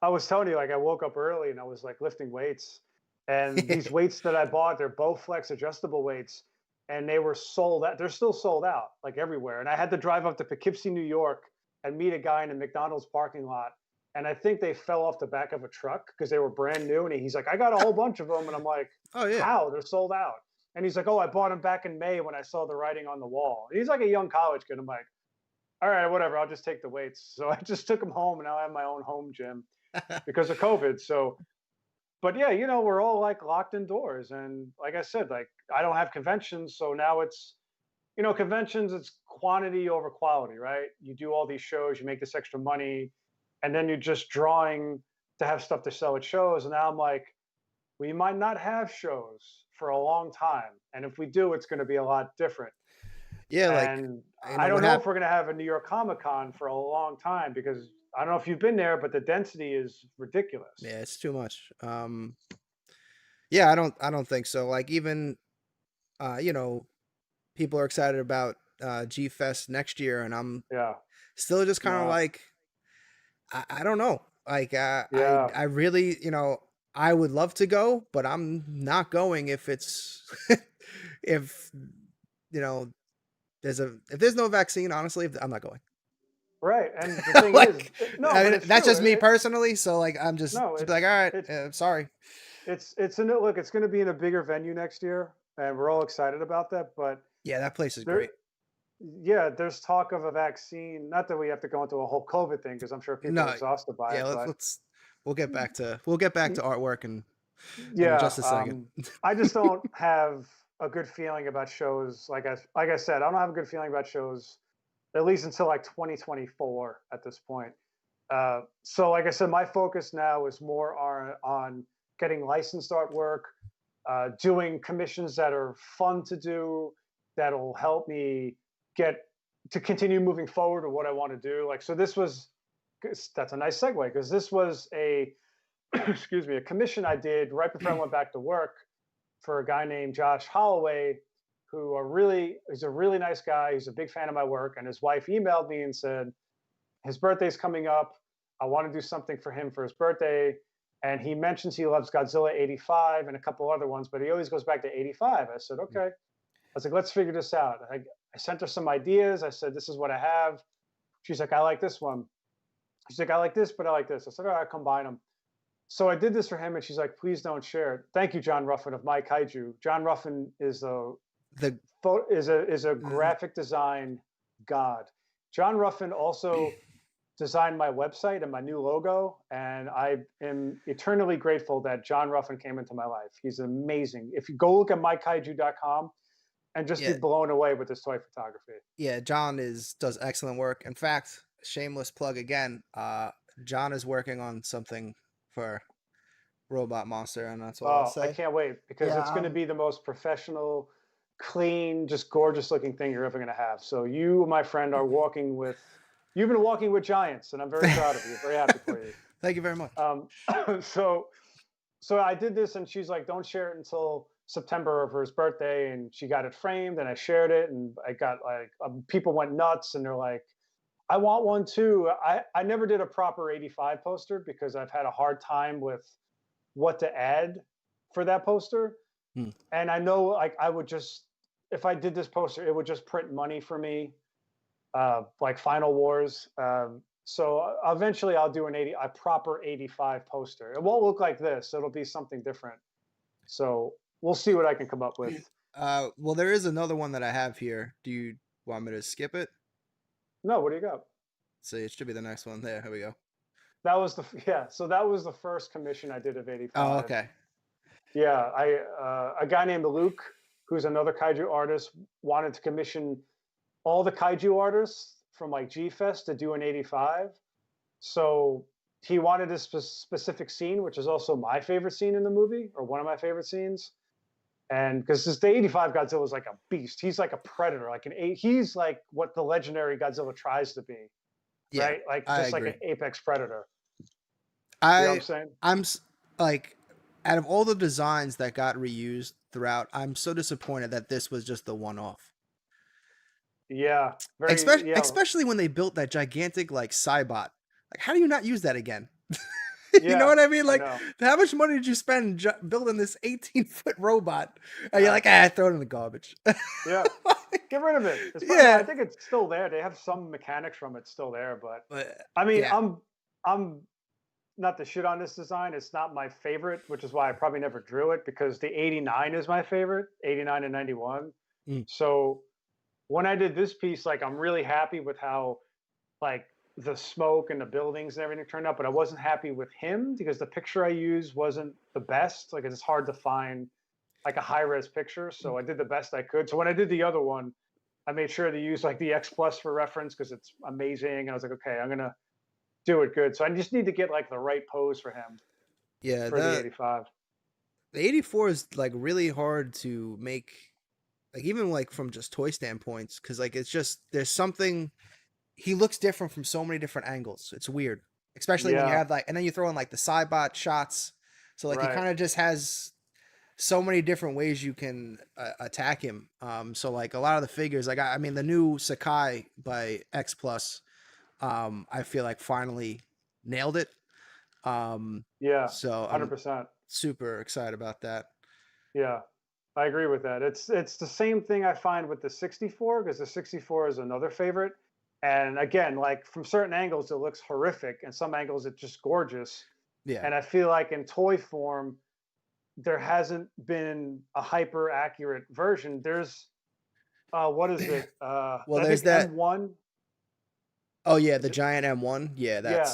S2: I was telling you, like I woke up early and I was like lifting weights, and these weights that I bought, they're Bowflex adjustable weights, and they were sold out. They're still sold out like everywhere. And I had to drive up to Poughkeepsie, New York, and meet a guy in a McDonald's parking lot. and I think they fell off the back of a truck because they were brand new. And he's like, I got a whole bunch of them, and I'm like,
S1: Oh yeah.
S2: how? They're sold out. And he's like, oh, I bought them back in May when I saw the writing on the wall. And he's like a young college kid. I'm like, all right, whatever. I'll just take the weights. So I just took them home, and now I have my own home gym because of COVID. So, but yeah, we're all like locked indoors, and like I said, like I don't have conventions, so now it's conventions, it's quantity over quality, right? You do all these shows, you make this extra money, and then you're just drawing to have stuff to sell at shows. And now I'm like, we might not have shows for a long time, and if we do, it's going to be a lot different.
S1: Yeah, like
S2: And
S1: you
S2: I
S1: know
S2: don't
S1: what
S2: know if
S1: happened.
S2: we're going to have a New York Comic Con for a long time because I don't know if you've been there, but the density is ridiculous.
S1: Yeah, it's too much. Yeah, I don't think so. Like even you know, people are excited about G Fest next year, and I'm
S2: Yeah.
S1: still just kind of
S2: No.
S1: like I don't know. Like
S2: Yeah.
S1: I really I would love to go, but I'm not going if it's if you know if there's no vaccine. Honestly, I'm not going.
S2: Right. And the thing is,
S1: Like
S2: no,
S1: I
S2: but
S1: mean,
S2: it's
S1: that's
S2: true.
S1: just me personally. So like I'm
S2: No,
S1: just be like, all right,
S2: it's
S1: sorry.
S2: it's in look. It's going to be in a bigger venue next year, and we're all excited about that. But
S1: Yeah, that place is
S2: there,
S1: great.
S2: yeah, there's talk of a vaccine. Not that we have to go into a whole COVID thing because I'm sure people are
S1: No,
S2: exhausted by
S1: yeah,
S2: it. But
S1: let's we'll get back to artwork in
S2: yeah,
S1: just a second.
S2: I just don't have a good feeling about shows. Like I said, I don't have a good feeling about shows at least until like 2024 at this point. So, like I said, my focus now is more on getting licensed artwork, doing commissions that are fun to do, that'll help me get to continue moving forward with what I want to do. Like, so this was that's a nice segue because this was a excuse me, a commission I did right before I went back to work for a guy named Josh Holloway, who he's a really nice guy. He's a big fan of my work, and his wife emailed me and said his birthday's coming up. I want to do something for him for his birthday. And he mentions he loves Godzilla 85 and a couple other ones, but he always goes back to 85. I said, okay. I was like, let's figure this out. I sent her some ideas. I said, this is what I have. She's like, I like this one. She's like, I like this, but I like this. I said, all right, combine them. So I did this for him, and she's like, please don't share it. Thank you, John Ruffin of My Kaiju. John Ruffin is
S1: The
S2: a graphic design god. John Ruffin also designed my website and my new logo, and I am eternally grateful that John Ruffin came into my life. He's amazing. If you go look at mykaiju.com and just be
S1: yeah,
S2: blown away with his toy photography.
S1: yeah, John does excellent work. In fact, shameless plug again. John is working on something for Robot Monster, and that's all I'll
S2: Oh, I
S1: say.
S2: can't wait because
S1: Yeah,
S2: it's going to be the most professional, clean, just gorgeous looking thing you're ever going to have. So you, my friend, you've been walking with giants, and I'm very proud of you. Very happy for you.
S1: Thank you very much.
S2: Um, so so I did this, and she's like, "Don't share it until September of his birthday." And she got it framed, and I shared it, and I got like people went nuts, and they're like, "I want one too." I never did a proper 85 poster because I've had a hard time with what to add for that poster,
S1: Hmm.
S2: and I know like I would just if I did this poster, it would just print money for me, like Final Wars. So eventually, I'll do a proper 85 poster. It won't look like this. It'll be something different. So we'll see what I can come up with.
S1: Well, there is another one that I have here. Do you want me to skip it?
S2: No, what do you got?
S1: See, it should be the next one. There, here we go.
S2: That was the yeah. So that was the first commission I did of
S1: Oh,
S2: 85.
S1: okay.
S2: Yeah, I a guy named Luke, who's another kaiju artist, wanted to commission all the kaiju artists from like G Fest to do an 85. So he wanted a specific scene, which is also my favorite scene in the movie, or one of my favorite scenes. And because this the 85 Godzilla is like a beast. He's like a predator, he's like what the legendary Godzilla tries to be,
S1: Yeah,
S2: right? Like
S1: I
S2: just like an
S1: agree.
S2: apex predator. You know what I'm
S1: I
S2: saying?
S1: I'm like out of all the designs that got reused throughout, I'm so disappointed that this was just the one off.
S2: Yeah,
S1: Especially
S2: very yeah,
S1: especially when they built that gigantic like Cybot. Like, how do you not use that again? You know
S2: yeah.
S1: what I mean?
S2: I
S1: Like,
S2: know.
S1: how much money did you spend building this 18-foot robot? And you're
S2: Uh,
S1: like, throw it in the garbage.
S2: yeah, get rid of it. It's fine. No, I
S1: Yeah,
S2: think it's still there. They have some mechanics from it still there, but
S1: but
S2: I mean,
S1: yeah,
S2: I'm not to shit on this design. It's not my favorite, which is why I probably never drew it because the 89 is my favorite, 89 and 91.
S1: Mm.
S2: So when I did this piece, like I'm really happy with how like the smoke and the buildings and everything turned out, but I wasn't happy with him because the picture I used wasn't the best. Like it's hard to find like a high res picture. So I did the best I could. So when I did the other one, I made sure to use like the X Plus for reference because it's amazing. And I was like, okay, I'm gonna do it good. So I just need to get like the right pose for him
S1: Yeah,
S2: for the 85.
S1: the 84 is like really hard to make, like even like from just toy standpoints, because like it's just there's something, he looks different from so many different angles. It's weird, especially when you
S2: Yeah,
S1: have like, and then you throw in like the sidebot shots. So like he
S2: right.
S1: kind of just has so many different ways you can attack him. So like a lot of the figures, like I mean the new Sakai by X Plus, I feel like finally nailed it. Um,
S2: Yeah,
S1: so I'm
S2: 100%.
S1: super excited about that.
S2: Yeah, I agree with that. It's the same thing I find with the 64 because the 64 is another favorite. And again, like from certain angles, it looks horrific, and some angles it's just gorgeous.
S1: Yeah.
S2: And I feel like in toy form, there hasn't been a hyper accurate version. There's what is it?
S1: Well,
S2: I
S1: there's
S2: think
S1: that.
S2: M1.
S1: Oh yeah, the
S2: Is it?
S1: giant M1. Yeah,
S2: Yeah,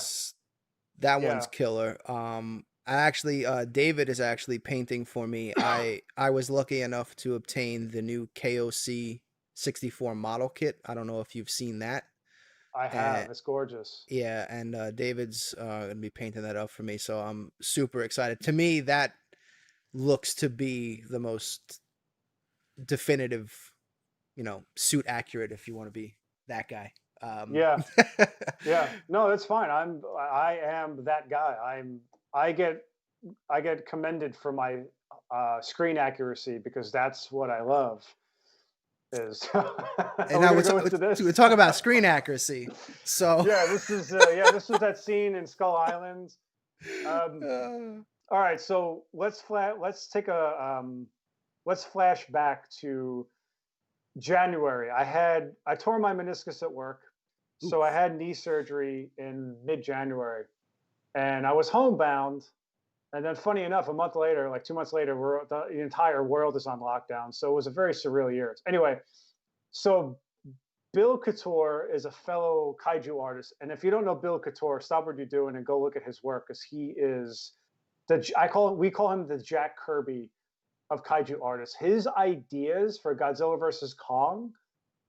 S1: that one's
S2: yeah.
S1: killer. I actually David is actually painting for me. I was lucky enough to obtain the new KOC 64 model kit. I don't know if you've seen that.
S2: I
S1: And
S2: have. It's gorgeous.
S1: yeah, and David's gonna be painting that up for me, so I'm super excited. To me, that looks to be the most definitive, suit accurate if you want to be that guy.
S2: Yeah, yeah. No, that's fine. I am that guy. I get I get commended for my screen accuracy because that's what I love. Is
S1: And
S2: we're
S1: now
S2: gonna go into
S1: we're
S2: this.
S1: talking about screen accuracy. So,
S2: Yeah, this was that scene in Skull Island. Um, all right, so let's flash back to January. I tore my meniscus at work, so I
S1: oof.
S2: had knee surgery in mid January, and I was homebound. And then, funny enough, a month later, like 2 months later, the entire world is on lockdown. So it was a very surreal year. Anyway, so Bill Couture is a fellow kaiju artist, and if you don't know Bill Couture, stop what you're doing and go look at his work because he is we call him the Jack Kirby of kaiju artists. His ideas for Godzilla versus Kong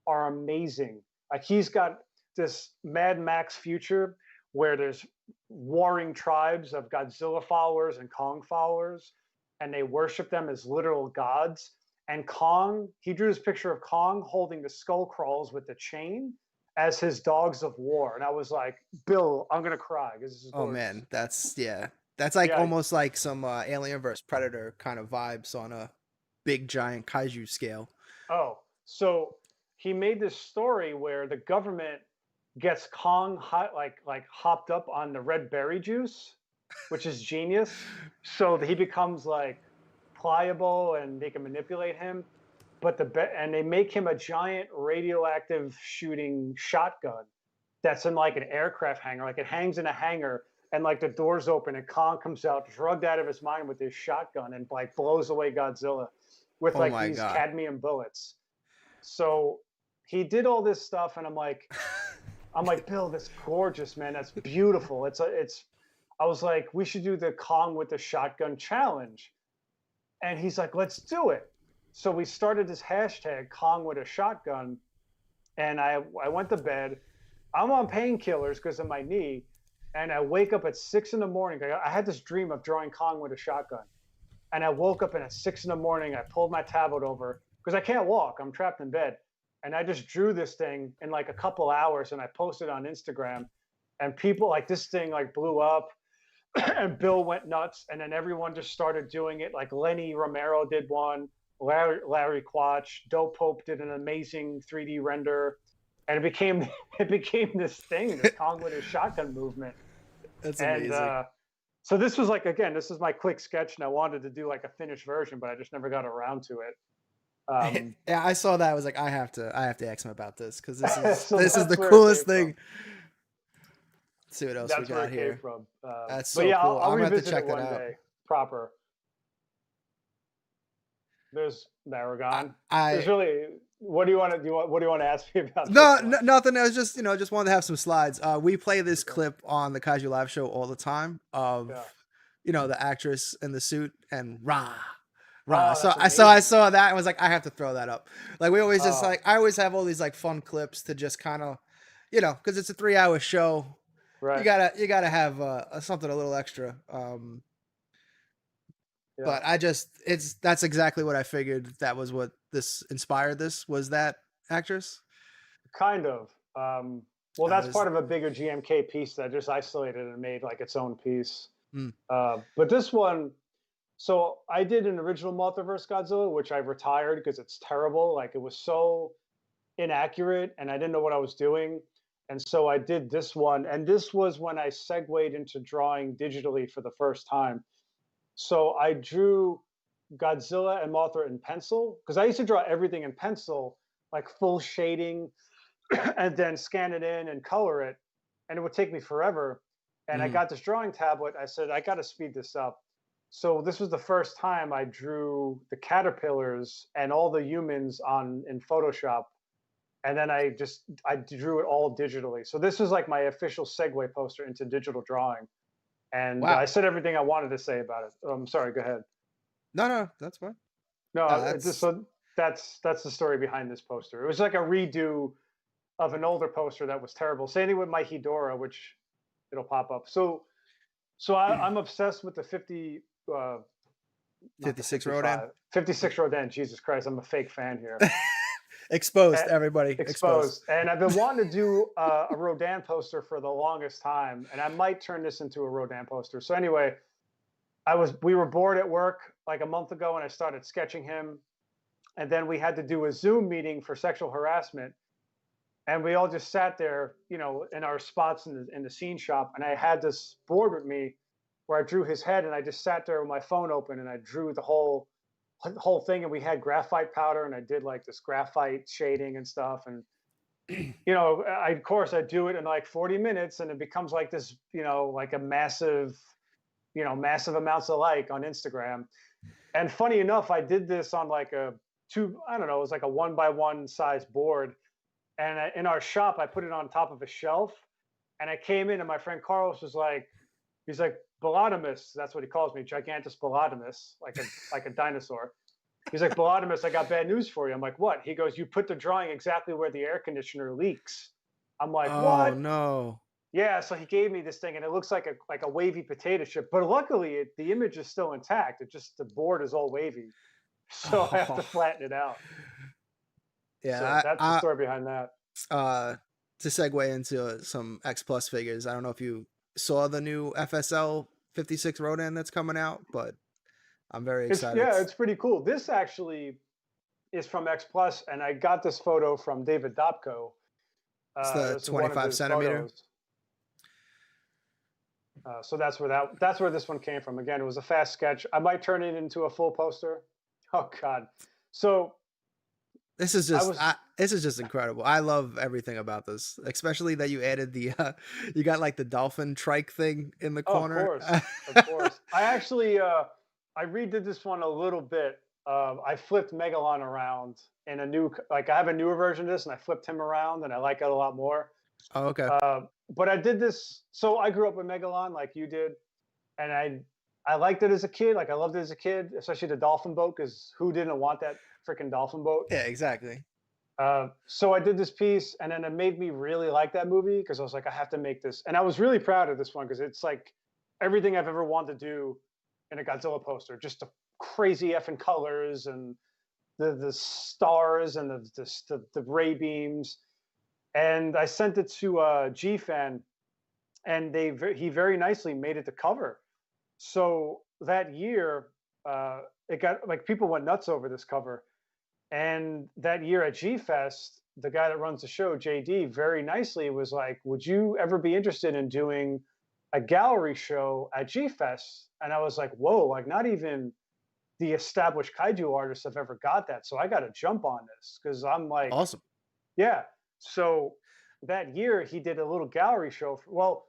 S2: are amazing. Like he's got this Mad Max future where there's warring tribes of Godzilla followers and Kong followers, and they worship them as literal gods. And Kong, he drew this picture of Kong holding the skull crawls with the chain as his dogs of war. And I was like, Bill, I'm gonna cry because this is
S1: Oh
S2: gorgeous.
S1: man, that's like
S2: Yeah.
S1: almost like some Alien vs Predator kind of vibes on a big giant kaiju scale.
S2: Oh, so he made this story where the government gets Kong like hopped up on the red berry juice, which is genius. So that he becomes like pliable and they can manipulate him. But and they make him a giant radioactive shooting shotgun that's in like an aircraft hangar. Like it hangs in a hangar and like the doors open and Kong comes out drugged out of his mind with his shotgun and like blows away Godzilla with
S1: Oh
S2: like
S1: my
S2: these
S1: god.
S2: cadmium bullets. So he did all this stuff and I'm like, Bill, that's gorgeous, man. That's beautiful. I was like, we should do the Kong with the shotgun challenge. And he's like, let's do it. So we started this hashtag Kong with a shotgun. And I went to bed. I'm on painkillers because of my knee. And I wake up at 6 in the morning. I had this dream of drawing Kong with a shotgun. And I woke up and at 6 in the morning, I pulled my tablet over because I can't walk. I'm trapped in bed. And I just drew this thing in like a couple hours and I posted on Instagram. And people like this thing like blew up and Bill went nuts. And then everyone just started doing it. Like Lenny Romero did one, Larry Quatch, Dope Pope did an amazing 3D render. And it became this thing, this Kong with his shotgun movement.
S1: That's
S2: And
S1: amazing.
S2: so this was like again, this is my quick sketch, and I wanted to do like a finished version, but I just never got around to it.
S1: Yeah, I saw that. I was like, I have to ask him about this because this is
S2: So
S1: this is the
S2: that's where it
S1: coolest
S2: came from.
S1: thing. see what else we
S2: That's where
S1: got
S2: it came
S1: here.
S2: from.
S1: That's
S2: But
S1: so
S2: yeah,
S1: cool.
S2: I'll
S1: I'm gonna have to
S2: revisit it
S1: check that
S2: one
S1: out.
S2: day proper. There's
S1: I,
S2: Maragon. There's
S1: I
S2: really. What do you want to do? What do you want to ask me about this
S1: no,
S2: one?
S1: nothing. I was just just wanted to have some slides. We play this clip on the Kaiju Live show all the time of
S2: Yeah.
S1: the actress in the suit and rah rah.
S2: Oh,
S1: So
S2: that's
S1: I
S2: amazing.
S1: saw that and was like, I have to throw that up. Like we always just
S2: Oh,
S1: like I always have all these like fun clips to just kind of because it's a 3 hour show.
S2: right.
S1: You gotta have something a little extra.
S2: Yeah.
S1: But that's exactly what I figured. That was what this inspired. This was that actress.
S2: Kind of. Well,
S1: I
S2: that's
S1: was
S2: part of a bigger GMK piece that just isolated and made like its own piece.
S1: mm,
S2: But this one, so I did an original Multiverse Godzilla, which I retired because it's terrible. Like it was so inaccurate and I didn't know what I was doing. And so I did this one. And this was when I segued into drawing digitally for the first time. So I drew Godzilla and Mothra in pencil because I used to draw everything in pencil, like full shading, and then scan it in and color it. And it would take me forever. And I
S1: mm,
S2: got this drawing tablet. I said, I got to speed this up. So this was the first time I drew the caterpillars and all the humans on in Photoshop. And then I drew it all digitally. So this was like my official segue poster into digital drawing. And I
S1: wow.
S2: said everything I wanted to say about it. I'm sorry, go ahead.
S1: No, that's fine.
S2: No, it just
S1: That's
S2: so that's the story behind this poster. It was like a redo of an older poster that was terrible. Same thing with my Hedora, which it'll pop up. I'm obsessed with the 50, not the
S1: 56 Rodan.
S2: 55, 56 Rodin. Jesus Christ, I'm a fake fan here.
S1: Exposed,
S2: Eh,
S1: everybody. Exposed.
S2: exposed, and I've been wanting to do a Rodan poster for the longest time, and I might turn this into a Rodan poster. So anyway, we were bored at work like a month ago, and I started sketching him, and then we had to do a Zoom meeting for sexual harassment, and we all just sat there, in our spots in the scene shop, and I had this board with me where I drew his head, and I just sat there with my phone open, and I drew the whole thing, and we had graphite powder, and I did like this graphite shading and stuff, and of course I do it in like 40 minutes, and it becomes like this, like a massive amounts of like on Instagram. And funny enough, I did this on like I don't know, it was like a 1 by 1 size board. And in our shop, I put it on top of a shelf. And I came in, and my friend Carlos was like, he's like, Ballotimus, that's what he calls me, Gigantus Ballotimus, like a dinosaur. He's like, Ballotimus, I got bad news for you. I'm like, what? He goes, you put the drawing exactly where the air conditioner leaks. I'm like,
S1: Oh
S2: what?
S1: no.
S2: Yeah, so he gave me this thing, and it looks like a wavy potato chip. But luckily, the image is still intact. It just the board is all wavy, so I have to
S1: Oh.
S2: flatten it out. So
S1: Yeah,
S2: that's the story behind that.
S1: to segue into some X Plus figures. I don't know if you saw the new FSL 56 Rodan that's coming out, but I'm very
S2: It's
S1: excited.
S2: yeah, it's pretty cool. This actually is from X Plus, and I got this photo from David Dobko.
S1: It's the
S2: This is one of
S1: 25
S2: his
S1: centimeter.
S2: photos. So that's where this one came from. Again, it was a fast sketch. I might turn it into a full poster. Oh God. So
S1: This is
S2: I
S1: just
S2: was
S1: this is just incredible. I love everything about this, especially that you added the you got like the dolphin trike thing in the
S2: Oh, of
S1: corner.
S2: course, of course. I actually I redid this one a little bit. I flipped Megalon around in like I have a newer version of this, and I flipped him around, and I like it a lot more.
S1: Oh, okay.
S2: But I did this. So I grew up with Megalon, like you did, and I liked it as a kid. Like I loved it as a kid, especially the dolphin boat, because who didn't want that freaking dolphin boat?
S1: Yeah, exactly.
S2: So I did this piece, and then it made me really like that movie because I was like, I have to make this, and I was really proud of this one because it's like everything I've ever wanted to do in a Godzilla poster. Just the crazy effing colors and the stars and the ray beams. And I sent it to G Fan, and he very nicely made it the cover. So that year, it got like people went nuts over this cover. And that year at G Fest, the guy that runs the show, JD, very nicely was like, "Would you ever be interested in doing a gallery show at G Fest?" And I was like, "Whoa! Like not even the established kaiju artists have ever got that." So I got to jump on this because I'm like,
S1: Awesome.
S2: yeah. So that year he did a little gallery show. Well,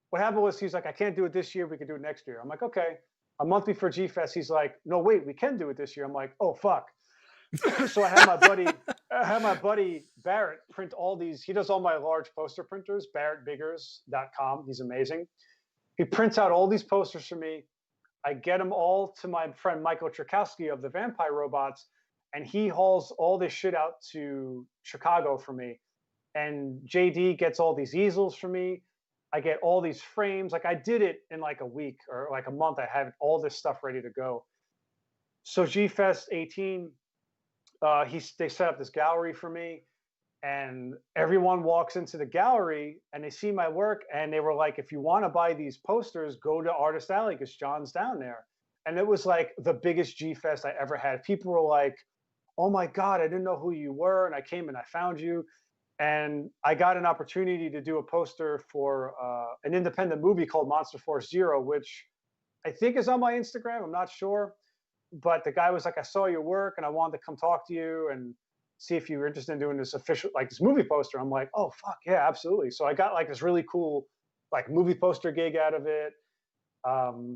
S2: what happened was he's like, I can't do it this year. We can do it next year. I'm like, okay. A month before G Fest, he's like, no, wait, we can do it this year. I'm like, oh fuck. So I had my buddy Barrett print all these. He does all my large poster printers, barrettbiggers.com. He's amazing. He prints out all these posters for me. I get them all to my friend Michael Tchaikovsky of the Vampire Robots, and he hauls all this shit out to Chicago for me. And JD gets all these easels for me. I get all these frames. Like I did it in like a week or like a month. I had all this stuff ready to go. So G Fest 18, they set up this gallery for me, and everyone walks into the gallery and they see my work, and they were like, if you want to buy these posters, go to Artist Alley because John's down there. And it was like the biggest G Fest I ever had. People were like, oh my God, I didn't know who you were. And I came and I found you. And I got an opportunity to do a poster for an independent movie called Monster Force Zero, which I think is on my Instagram. I'm not sure. But the guy was like, I saw your work and I wanted to come talk to you and see if you were interested in doing this official, like this movie poster. I'm like, oh, fuck, yeah, absolutely. So I got like this really cool, like movie poster gig out of it.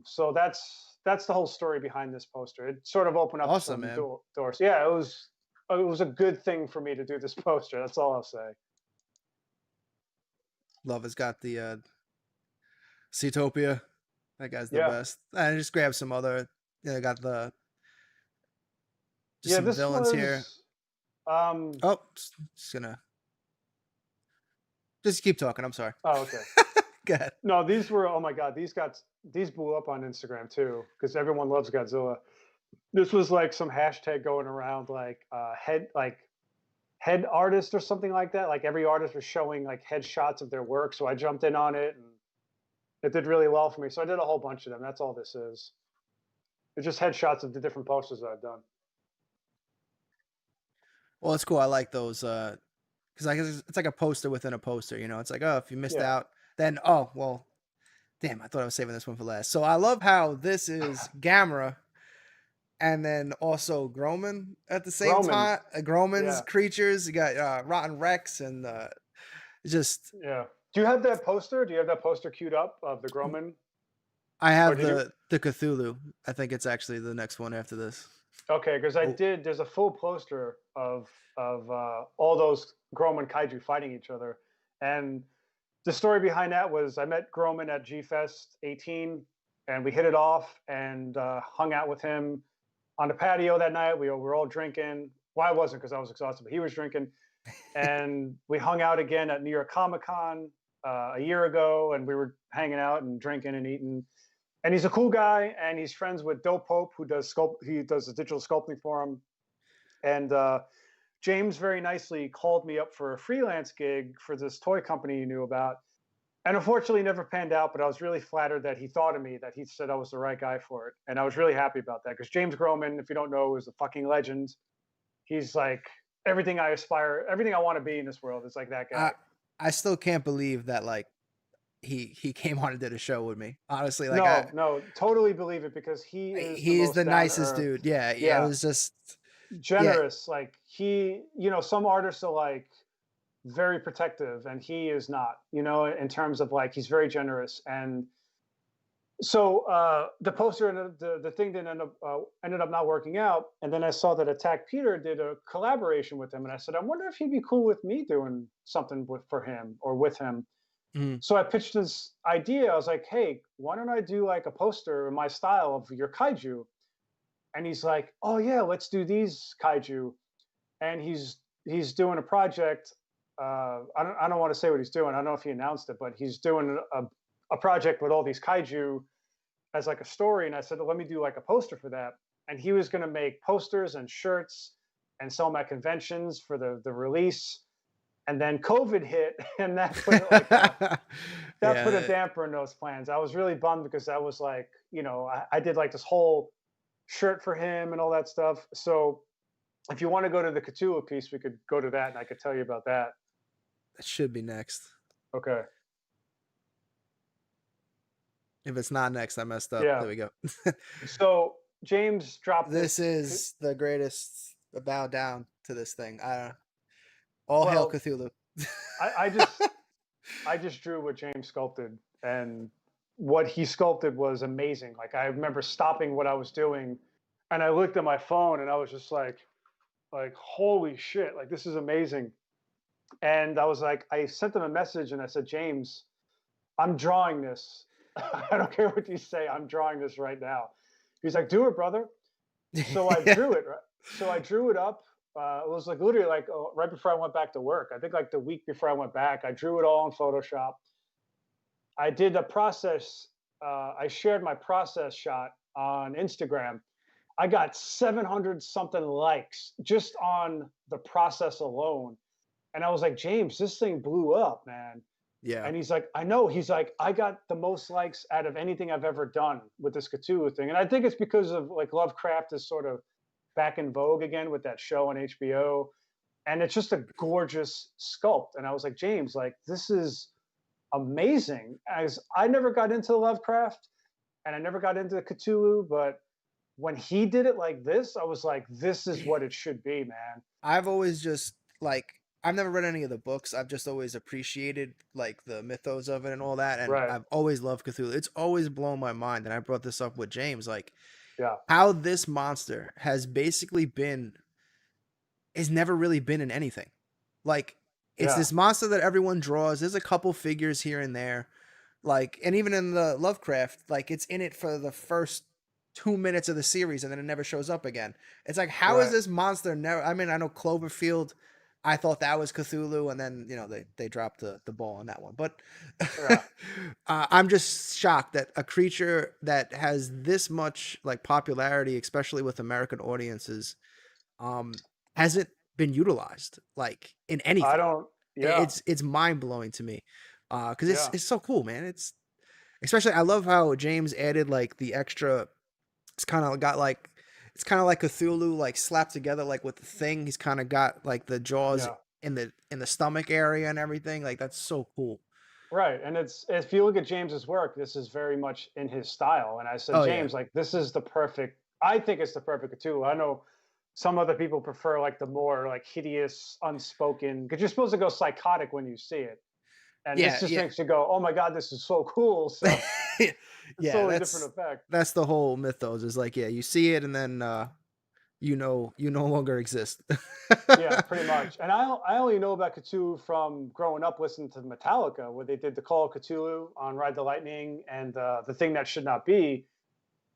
S2: So that's the whole story behind this poster. It sort of opened up
S1: Awesome,
S2: some
S1: man.
S2: doors. Yeah, it was a good thing for me to do this poster. That's all I'll say.
S1: Love has got the Zootopia. That guy's the
S2: Yeah,
S1: best. I just grabbed some other. Yeah, I got the just
S2: yeah.
S1: some
S2: This
S1: villains here.
S2: was um.
S1: Oh, just gonna just keep talking. I'm sorry.
S2: Oh, okay.
S1: Go ahead.
S2: No, these were. Oh my God, these blew up on Instagram too because everyone loves Godzilla. This was like some hashtag going around head artist or something like that. Like every artist was showing like headshots of their work, so I jumped in on it and it did really well for me. So I did a whole bunch of them. That's all this is. It's just headshots of the different posters that I've done.
S1: Well, it's cool. I like those because I guess it's like a poster within a poster. You know, it's like, oh, if you missed
S2: Yeah.
S1: out, then oh well, damn, I thought I was saving this one for last. So I love how this is Gamera and then also Groman at the same
S2: Roman.
S1: time. Groman's
S2: Yeah.
S1: creatures. You got Rotten Rex and just
S2: Yeah. Do you have that poster? Do you have that poster queued up of the Groman?
S1: I
S2: Or
S1: have
S2: did you?
S1: the Cthulhu. I think it's actually the next one after this.
S2: Okay, because I
S1: Oh,
S2: did. There's a full poster of all those Groman kaiju fighting each other, and the story behind that was I met Groman at G Fest 18, and we hit it off and hung out with him on the patio that night. We were all drinking. Well, I wasn't because I was exhausted, but he was drinking, and we hung out again at New York Comic Con a year ago, and we were hanging out and drinking and eating. And he's a cool guy, and he's friends with Dope Pope, who does sculpt. He does the digital sculpting for him. And James very nicely called me up for a freelance gig for this toy company he knew about. And unfortunately, never panned out. But I was really flattered that he thought of me, that he said I was the right guy for it, and I was really happy about that because James Groman, if you don't know, is a fucking legend. He's like everything I aspire, everything I want to be in this world is like that guy.
S1: I I still can't believe that like he came on and did a show with me. Honestly, like
S2: No, no, totally believe it because he is the
S1: he's the
S2: most down to
S1: nicest
S2: earth.
S1: dude. Yeah, yeah. It
S2: Yeah,
S1: was just yeah.
S2: generous. Like some artists are like very protective, and he is not. In terms of like he's very generous. And so the poster and the thing didn't ended up not working out. And then I saw that Attack Peter did a collaboration with him, and I said, I wonder if he'd be cool with me doing something for him or with him.
S1: Mhm.
S2: So I pitched this idea. I was like, hey, why don't I do like a poster in my style of your kaiju? And he's like, oh yeah, let's do these kaiju. And he's doing a project. I don't want to say what he's doing. I don't know if he announced it, but he's doing a project with all these kaiju as like a story. And I said, well, let me do like a poster for that. And he was going to make posters and shirts and sell them at conventions for the release. And then COVID hit, and that put a
S1: Yeah,
S2: damper in those plans. I was really bummed because that was like, I did like this whole shirt for him and all that stuff. So if you want to go to the Cthulhu piece, we could go to that, and I could tell you about that.
S1: that should be next.
S2: Okay.
S1: If it's not next, I messed up.
S2: Yeah.
S1: There we go.
S2: So James dropped
S1: This
S2: this.
S1: is the greatest bow down to this thing. All hail
S2: Well,
S1: Cthulhu.
S2: I just drew what James sculpted, and what he sculpted was amazing. Like I remember stopping what I was doing, and I looked at my phone, and I was just like holy shit, like this is amazing. And I was like, I sent him a message, and I said, James, I'm drawing this. I don't care what you say. I'm drawing this right now. He's like, do it, brother. So I drew it. So I drew it up. It was like literally like right before I went back to work. I think like the week before I went back, I drew it all in Photoshop. I did a process. I shared my process shot on Instagram. I got 700 something likes just on the process alone. And I was like, James, this thing blew up, man.
S1: Yeah.
S2: And he's like, I know. He's like, I got the most likes out of anything I've ever done with this Cthulhu thing. And I think it's because of like Lovecraft is sort of back in vogue again with that show on HBO. And it's just a gorgeous sculpt. And I was like, James, like, this is amazing. As I never got into Lovecraft and I never got into Cthulhu, but when he did it like this, I was like, this is what it should be, man.
S1: I've always just like I've never read any of the books. I've just always appreciated like the mythos of it and all that, and
S2: Right.
S1: I've always loved Cthulhu. It's always blown my mind, and I brought this up with James, like
S2: Yeah.
S1: how this monster has basically been has never really been in anything. Like it's
S2: Yeah.
S1: this monster that everyone draws. There's a couple figures here and there, like, and even in the Lovecraft, like it's in it for the first 2 minutes of the series and then it never shows up again. It's like, how is
S2: Right.
S1: this monster never? I mean, I know Cloverfield, I thought that was Cthulhu, and then they dropped the ball on that one. But
S2: Yeah.
S1: I'm just shocked that a creature that has this much like popularity, especially with American audiences, um, hasn't been utilized like in
S2: I
S1: anything.
S2: don't, yeah.
S1: It's mind blowing to me, because
S2: Yeah.
S1: it's so cool, man. It's especially I love how James added like the extra. It's kind of got like it's kind of like Cthulhu like slapped together like with the thing. He's kind of got like the jaws
S2: Yeah.
S1: in the stomach area and everything. Like that's so cool.
S2: Right. And it's, if you look at James's work, this is very much in his style. And I said,
S1: Oh yeah,
S2: James, like, this is the perfect, I think it's the perfect Cthulhu. I know some other people prefer like the more like hideous, unspoken, because you're supposed to go psychotic when you see it. And this
S1: yeah,
S2: just
S1: yeah.
S2: makes you go, oh my God, this is so cool. So it's
S1: Yeah,
S2: totally different effect.
S1: that's the whole mythos is like, yeah, you see it and then you no longer exist.
S2: Yeah, pretty much. And I only know about Cthulhu from growing up listening to Metallica, where they did the Call of Cthulhu on Ride the Lightning and the Thing That Should Not Be,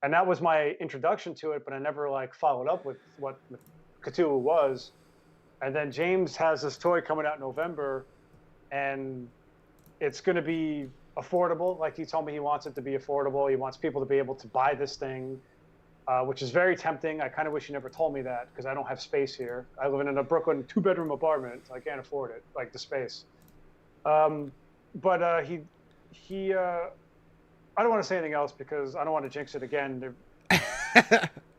S2: and that was my introduction to it. But I never like followed up with what Cthulhu was. And then James has this toy coming out in November, and it's going to be affordable. Like he told me, he wants it to be affordable. He wants people to be able to buy this thing, which is very tempting. I kind of wish he never told me that because I don't have space here. I live in a Brooklyn 2-bedroom apartment, so I can't afford it, like the space. Um, but he I don't want to say anything else because I don't want to jinx it again.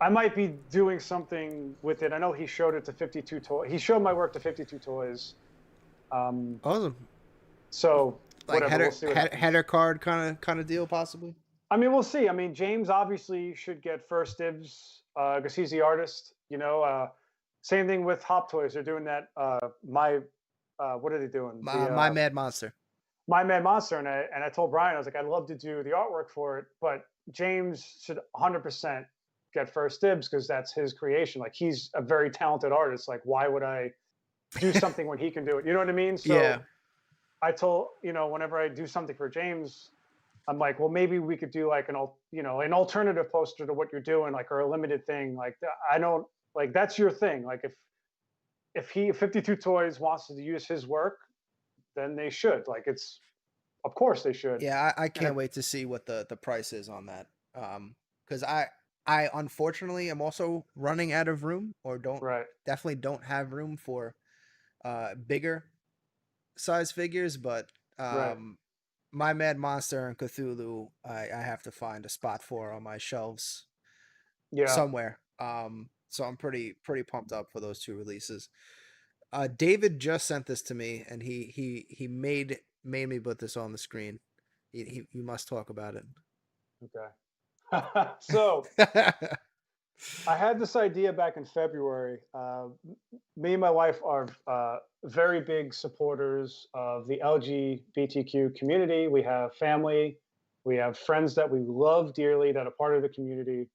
S2: I might be doing something with it. I know he showed it to 52 toys. He showed my work to 52 toys. Um,
S1: Awesome.
S2: so
S1: Like
S2: whatever, we'll see what happens.
S1: header card kind of deal possibly.
S2: I mean, we'll see. I mean, James obviously should get first dibs because he's the artist. You know, same thing with Hop Toys. They're doing that. What are they doing? The
S1: My Mad Monster.
S2: My Mad Monster, and I told Brian, I was like, I'd love to do the artwork for it, but James should 100% get first dibs because that's his creation. Like he's a very talented artist. Like why would I do something when he can do it? You know what I mean? So
S1: Yeah.
S2: I told, whenever I do something for James, I'm like, well, maybe we could do like an alternative poster to what you're doing, like, or a limited thing. Like I don't like that's your thing. Like if 52 Toys wants to use his work, then they should. Like it's, of course they should.
S1: Yeah, I
S2: And
S1: can't wait to see what the price is on that. Because I unfortunately am also running out of room, or
S2: right,
S1: definitely don't have room for bigger size figures. But
S2: right,
S1: my Mad Monster and Cthulhu, I have to find a spot for on my shelves
S2: yeah,
S1: somewhere. So I'm pretty pumped up for those two releases. David just sent this to me, and he made me put this on the screen. You must talk about
S2: okay. So
S1: it.
S2: I had this idea back in February. Me and my wife are very big supporters of the LGBTQ community. We have family, we have friends that we love dearly that are part of the community,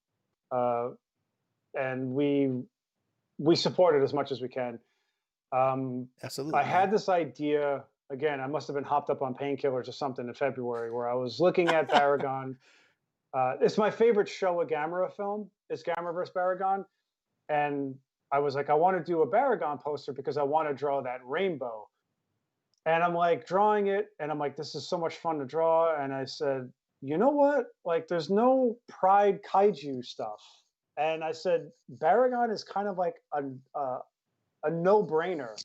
S2: uh, and we support it as much as we can. Um, I
S1: Absolutely, man.
S2: had this idea again. I must have been hopped up on painkillers or something in February, where I was looking at Baragon. It's my favorite Showa Gamera film. It's Gamera versus Baragon, and I was like, I want to do a Baragon poster because I want to draw that rainbow. And I'm like drawing it, and I'm like, this is so much fun to draw. And I said, you know what? Like, there's no Pride Kaiju stuff. And I said, Baragon is kind of like a no brainer,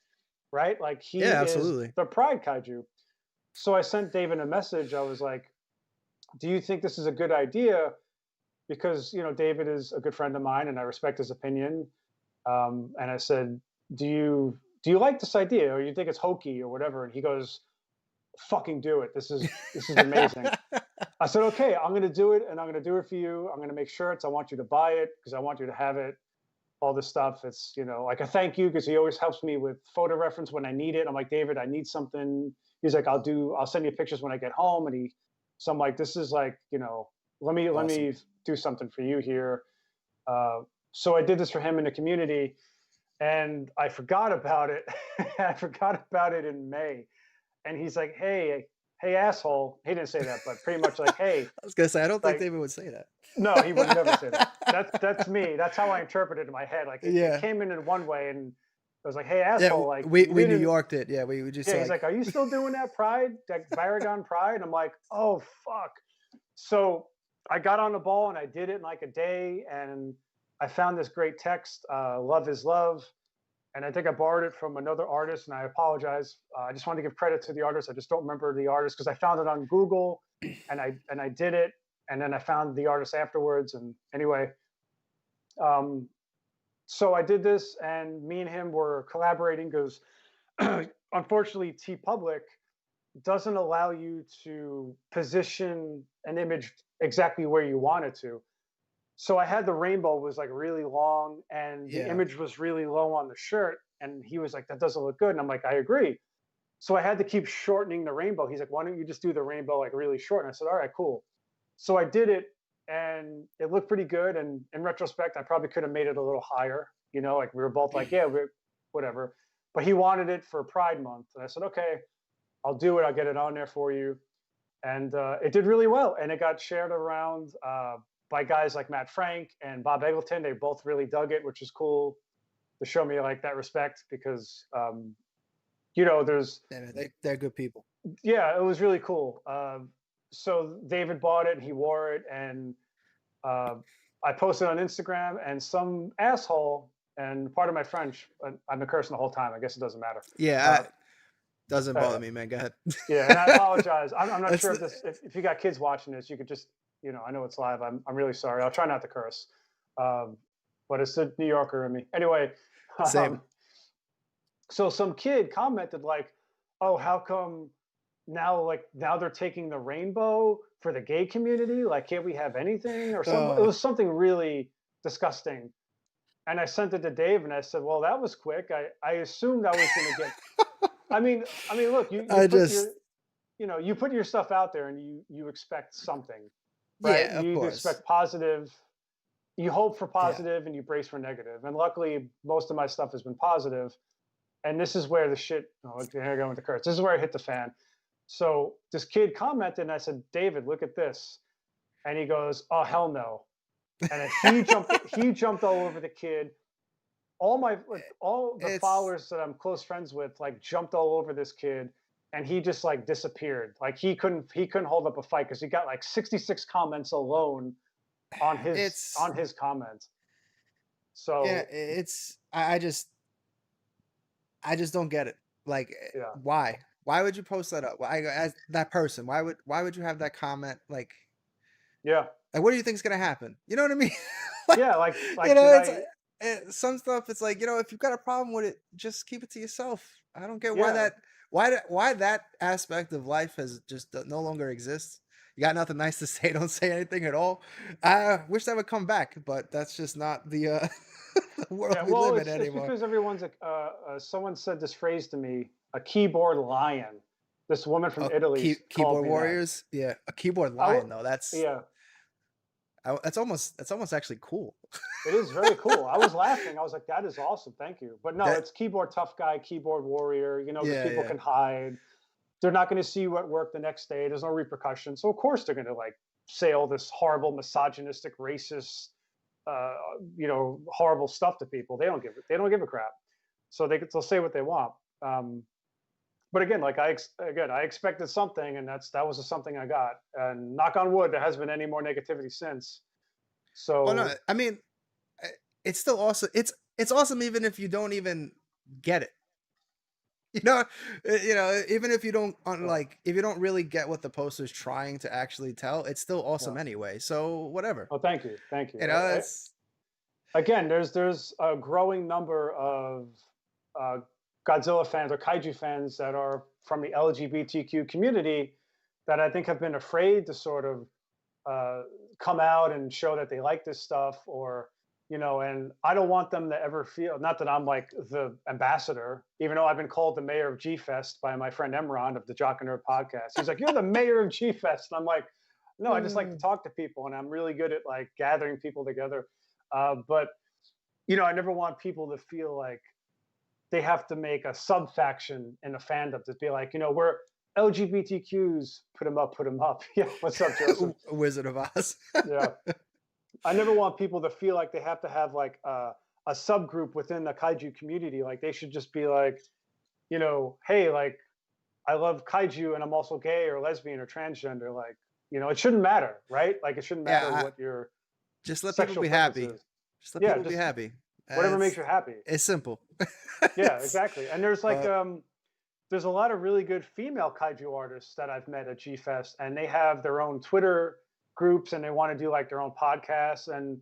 S2: right? Like, he
S1: Yeah,
S2: is
S1: absolutely.
S2: the Pride Kaiju. So I sent David a message. I was like, do you think this is a good idea? Because, David is a good friend of mine and I respect his opinion. And I said, do you like this idea, or you think it's hokey or whatever? And he goes, "Fucking do it. This is amazing." I said, "Okay, I'm going to do it, and I'm going to do it for you. I'm going to make shirts. I want you to buy it because I want you to have it. All this stuff. It's like a thank you because he always helps me with photo reference when I need it. I'm like, David, I need something. He's like, I'll send you pictures when I get home. So I'm like, this is like, let me
S1: Awesome.
S2: do something for you here. Uh, so I did this for him in the community, and I forgot about it. I forgot about it in May, and he's like, "Hey, asshole." He didn't say that, but pretty much like, "Hey,
S1: I was gonna say I don't think
S2: like."
S1: David would say
S2: No, he would never say that.
S1: that.
S2: That's me. That's how I interpret it in my head. Like it
S1: Yeah.
S2: came in one way, and I was like, "Hey,
S1: Yeah,
S2: asshole!" Like
S1: we
S2: you
S1: we New
S2: didn't.
S1: Yorked it. Yeah, we just
S2: Yeah, he's
S1: like
S2: like, "Are you still doing that Pride, that Baragon Pride?" I'm like, "Oh fuck." So I got on the ball and I did it in like a day, and I found this great text, "Love is love." And I think I borrowed it from another artist, and I apologize. I just want to give credit to the artist. I just don't remember the artist because I found it on Google, and I did it, and then I found the artist afterwards. And anyway, um, so I did this, and me and him were collaborating because unfortunately, T Public doesn't allow you to position an image exactly where you want it to. So I had the rainbow was like really long and the
S1: yeah.
S2: image was really low on the shirt. And he was like, that doesn't look good. And I'm like, I agree. So I had to keep shortening the rainbow. He's like, why don't you just do the rainbow like really short? And I said, all right, cool. So I did it and it looked pretty good. And in retrospect, I probably could have made it a little higher. Like we were both like, yeah, whatever. But he wanted it for Pride Month. And I said, okay, I'll do it. I'll get it on there for you. And it did really well. And it got shared around by guys like Matt Frank and Bob Eggleton. They both really dug it, which is cool to show me like that respect because, there's,
S1: Yeah, man, they're good people.
S2: yeah, it was really cool. So David bought it and he wore it. And uh, I posted on Instagram and some asshole, and part of my French, I've been cursing the whole time. I guess it doesn't matter.
S1: Yeah,
S2: Uh,
S1: doesn't
S2: uh,
S1: bother me, man. Go ahead.
S2: Yeah, and I apologize. I'm not
S1: That's
S2: sure if you got kids watching this, you could just I know it's live. I'm really sorry. I'll try not to curse, um, but it's the New Yorker in me. Anyway,
S1: same.
S2: um, so some kid commented like, "Oh, how come now they're taking the rainbow for the gay community? Like, can't we have anything or something?" It
S1: Uh,
S2: was something really disgusting. And I sent it to Dave, and I said, "Well, that was quick. I assumed I was going to get. I mean, look, you
S1: I
S2: put
S1: just
S2: your you put your stuff out there and you expect something, right?
S1: yeah, of
S2: You
S1: course.
S2: expect positive, you hope for
S1: Yeah,
S2: positive and you brace for negative. And luckily most of my stuff has been positive. And this is where the shit, here I go with the curse. This is where I hit the fan. So this kid commented and I said, David, look at this. And he goes, oh hell no. And he jumped all over the kid. All the
S1: it's
S2: followers that I'm close friends with like jumped all over this kid, and he just like disappeared. Like he couldn't hold up a fight because he got like 66 comments alone on his
S1: it's
S2: on his comments.
S1: yeah,
S2: So
S1: it's I just don't get it. Like,
S2: yeah,
S1: why? Why would you post that up? Why, as that person? Why would you have that comment?
S2: yeah,
S1: Like, what do you think is gonna happen? You know what I mean? Like,
S2: yeah. Like did
S1: it's
S2: I?
S1: some stuff. It's like, if you've got a problem with it, just keep it to yourself. I don't get
S2: Yeah,
S1: why that aspect of life has just no longer exists. You got nothing nice to say, don't say anything at all. I wish that would come back, but that's just not the the world
S2: Yeah,
S1: we
S2: well,
S1: live in
S2: it's
S1: anymore.
S2: because everyone's like, someone said this phrase to me, a keyboard lion. This woman from
S1: Oh,
S2: Italy called
S1: keyboard
S2: me that.
S1: warriors, yeah, a keyboard
S2: I w-
S1: lion though.
S2: yeah,
S1: That's almost actually cool.
S2: it is very cool. I was laughing. I was like, that is awesome. Thank you. But no,
S1: That
S2: it's keyboard tough guy, keyboard warrior, because
S1: yeah,
S2: people
S1: yeah.
S2: can hide. They're not going to see you at work the next day. There's no repercussions. So, of course, they're going to like say all this horrible, misogynistic, racist, uh, horrible stuff to people. They don't give a crap. So they'll say what they want. Um, but again, like I expected something, and that was the something I got. And knock on wood, there hasn't been any more negativity since.
S1: Well, no,
S2: So
S1: I mean, eh, it's still awesome. It's awesome even if you don't even get it. You know, even if you don't
S2: yeah,
S1: like, if you don't really get what the poster's trying to actually tell, it's still awesome
S2: yeah.
S1: anyway. So whatever,
S2: Oh, thank you, thank you.
S1: you know. It's
S2: Again, there's a growing number of uh, Godzilla fans or kaiju fans that are from the LGBTQ community that I think have been afraid to sort of uh, come out and show that they like this stuff, or and I don't want them to ever feel, not that I'm like the ambassador, even though I've been called the mayor of G Fest by my friend Emron of the Jock and Nerd podcast. He's like, you're the mayor of G Fest, and I'm like, no, I just like to talk to people, and I'm really good at like gathering people together. But I never want people to feel like they have to make a sub faction in a fandom to be like, we're LGBTQs, put them up. Yeah, what's up, Joseph?
S1: Wizard of Oz.
S2: Yeah, I never want people to feel like they have to have like a subgroup within the kaiju community. Like they should just be like, hey, like I love kaiju and I'm also gay or lesbian or transgender. Like, it shouldn't matter, right? Like it shouldn't matter
S1: Yeah,
S2: what your
S1: just let people
S2: sexual
S1: be
S2: preference
S1: happy.
S2: is.
S1: Just let
S2: Yeah,
S1: people be
S2: just
S1: happy.
S2: whatever makes you happy.
S1: It's simple.
S2: Yeah,
S1: It's
S2: exactly. And there's like
S1: uh,
S2: there's a lot of really good female kaiju artists that I've met at G Fest, and they have their own Twitter groups, and they want to do like their own podcasts. And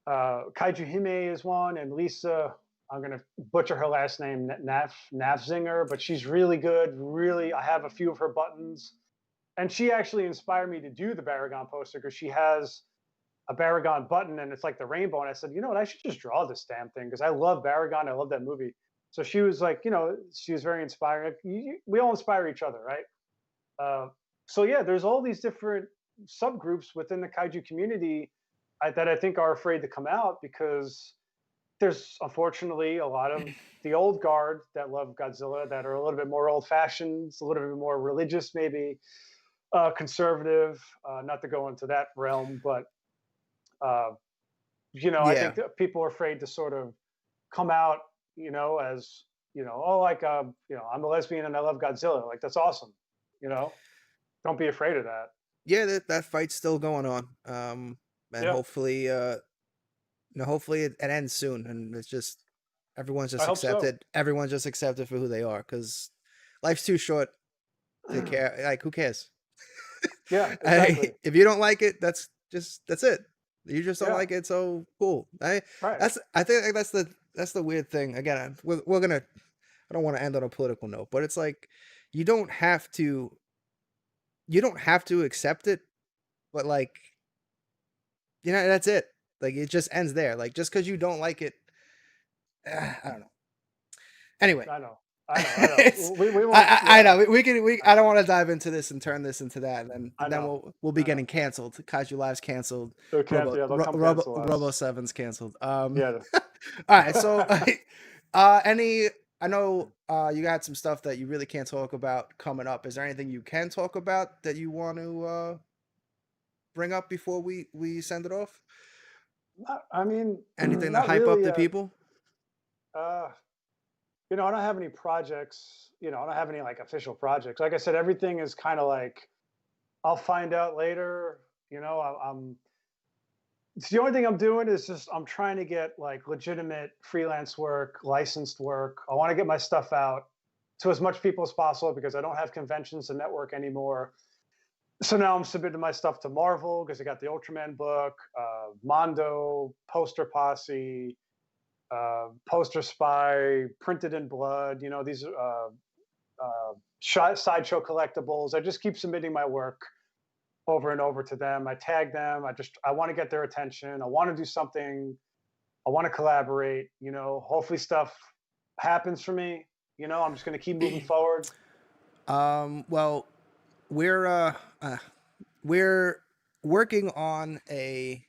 S2: Kaiju Hime is one, and Lisa, I'm gonna butcher her last name, Navzinger, but she's really good. Really, I have a few of her buttons, and she actually inspired me to do the Baragon poster because she has a Baragon button, and it's like the rainbow. And I said, you know what, I should just draw this damn thing because I love Baragon. I love that movie. So she was like, she was very inspiring. We all inspire each other, right? Uh, so yeah, there's all these different subgroups within the kaiju community that I think are afraid to come out because there's unfortunately a lot of the old guard that love Godzilla that are a little bit more old fashioned, a little bit more religious, maybe conservative. Not to go into that realm, but uh, I
S1: yeah,
S2: think that people are afraid to sort of come out, as oh, like I'm a lesbian and I love Godzilla. Like that's awesome. You know, don't be afraid of that.
S1: yeah. That fight's still going on. And
S2: Yeah,
S1: hopefully, hopefully it ends soon, and it's just everyone's
S2: I
S1: just
S2: hope so.
S1: accepted. Everyone's just accepted for who they are, because life's too short to care. Like, who cares?
S2: Yeah, exactly.
S1: If you don't like it, that's it. You just don't
S2: Yeah,
S1: like it, so cool.
S2: right.
S1: I think like, that's the weird thing. Again, we're gonna. I don't want to end on a political note, but it's like you don't have to. You don't have to accept it, but like, that's it. Like, it just ends there. Like, just because you don't like it, I don't know. Anyway,
S2: I know. I know. I know.
S1: it's
S2: We won't.
S1: I
S2: Yeah,
S1: know we can we I don't want to dive into this and turn this into that,
S2: I
S1: and then
S2: know.
S1: we'll be
S2: I know.
S1: getting canceled. Kaiju Live's canceled.
S2: Yeah, they'll come cancel
S1: Robo
S2: us.
S1: 7's canceled.
S2: Yeah.
S1: All right. So, any I know you got some stuff that you really can't talk about coming up. Is there anything you can talk about that you want to bring up before we send it off?
S2: I mean,
S1: Anything to
S2: not
S1: hype up
S2: really.
S1: the people?
S2: Uh, I don't have any projects. I don't have any like official projects. Like I said, everything is kind of like I'll find out later. I'm it's the only thing I'm doing is just I'm trying to get like legitimate freelance work, licensed work. I want to get my stuff out to as much people as possible because I don't have conventions to network anymore. So now I'm submitting my stuff to Marvel because I got the Ultraman book, Mondo, Poster Posse, Poster Spy, Printed in Blood. These sideshow collectibles. I just keep submitting my work. over and over to them. I tag them. I want to get their attention. I want to do something. I want to collaborate. Hopefully stuff happens for me. I'm just going to keep moving forward.
S1: Well, we're we're working on a.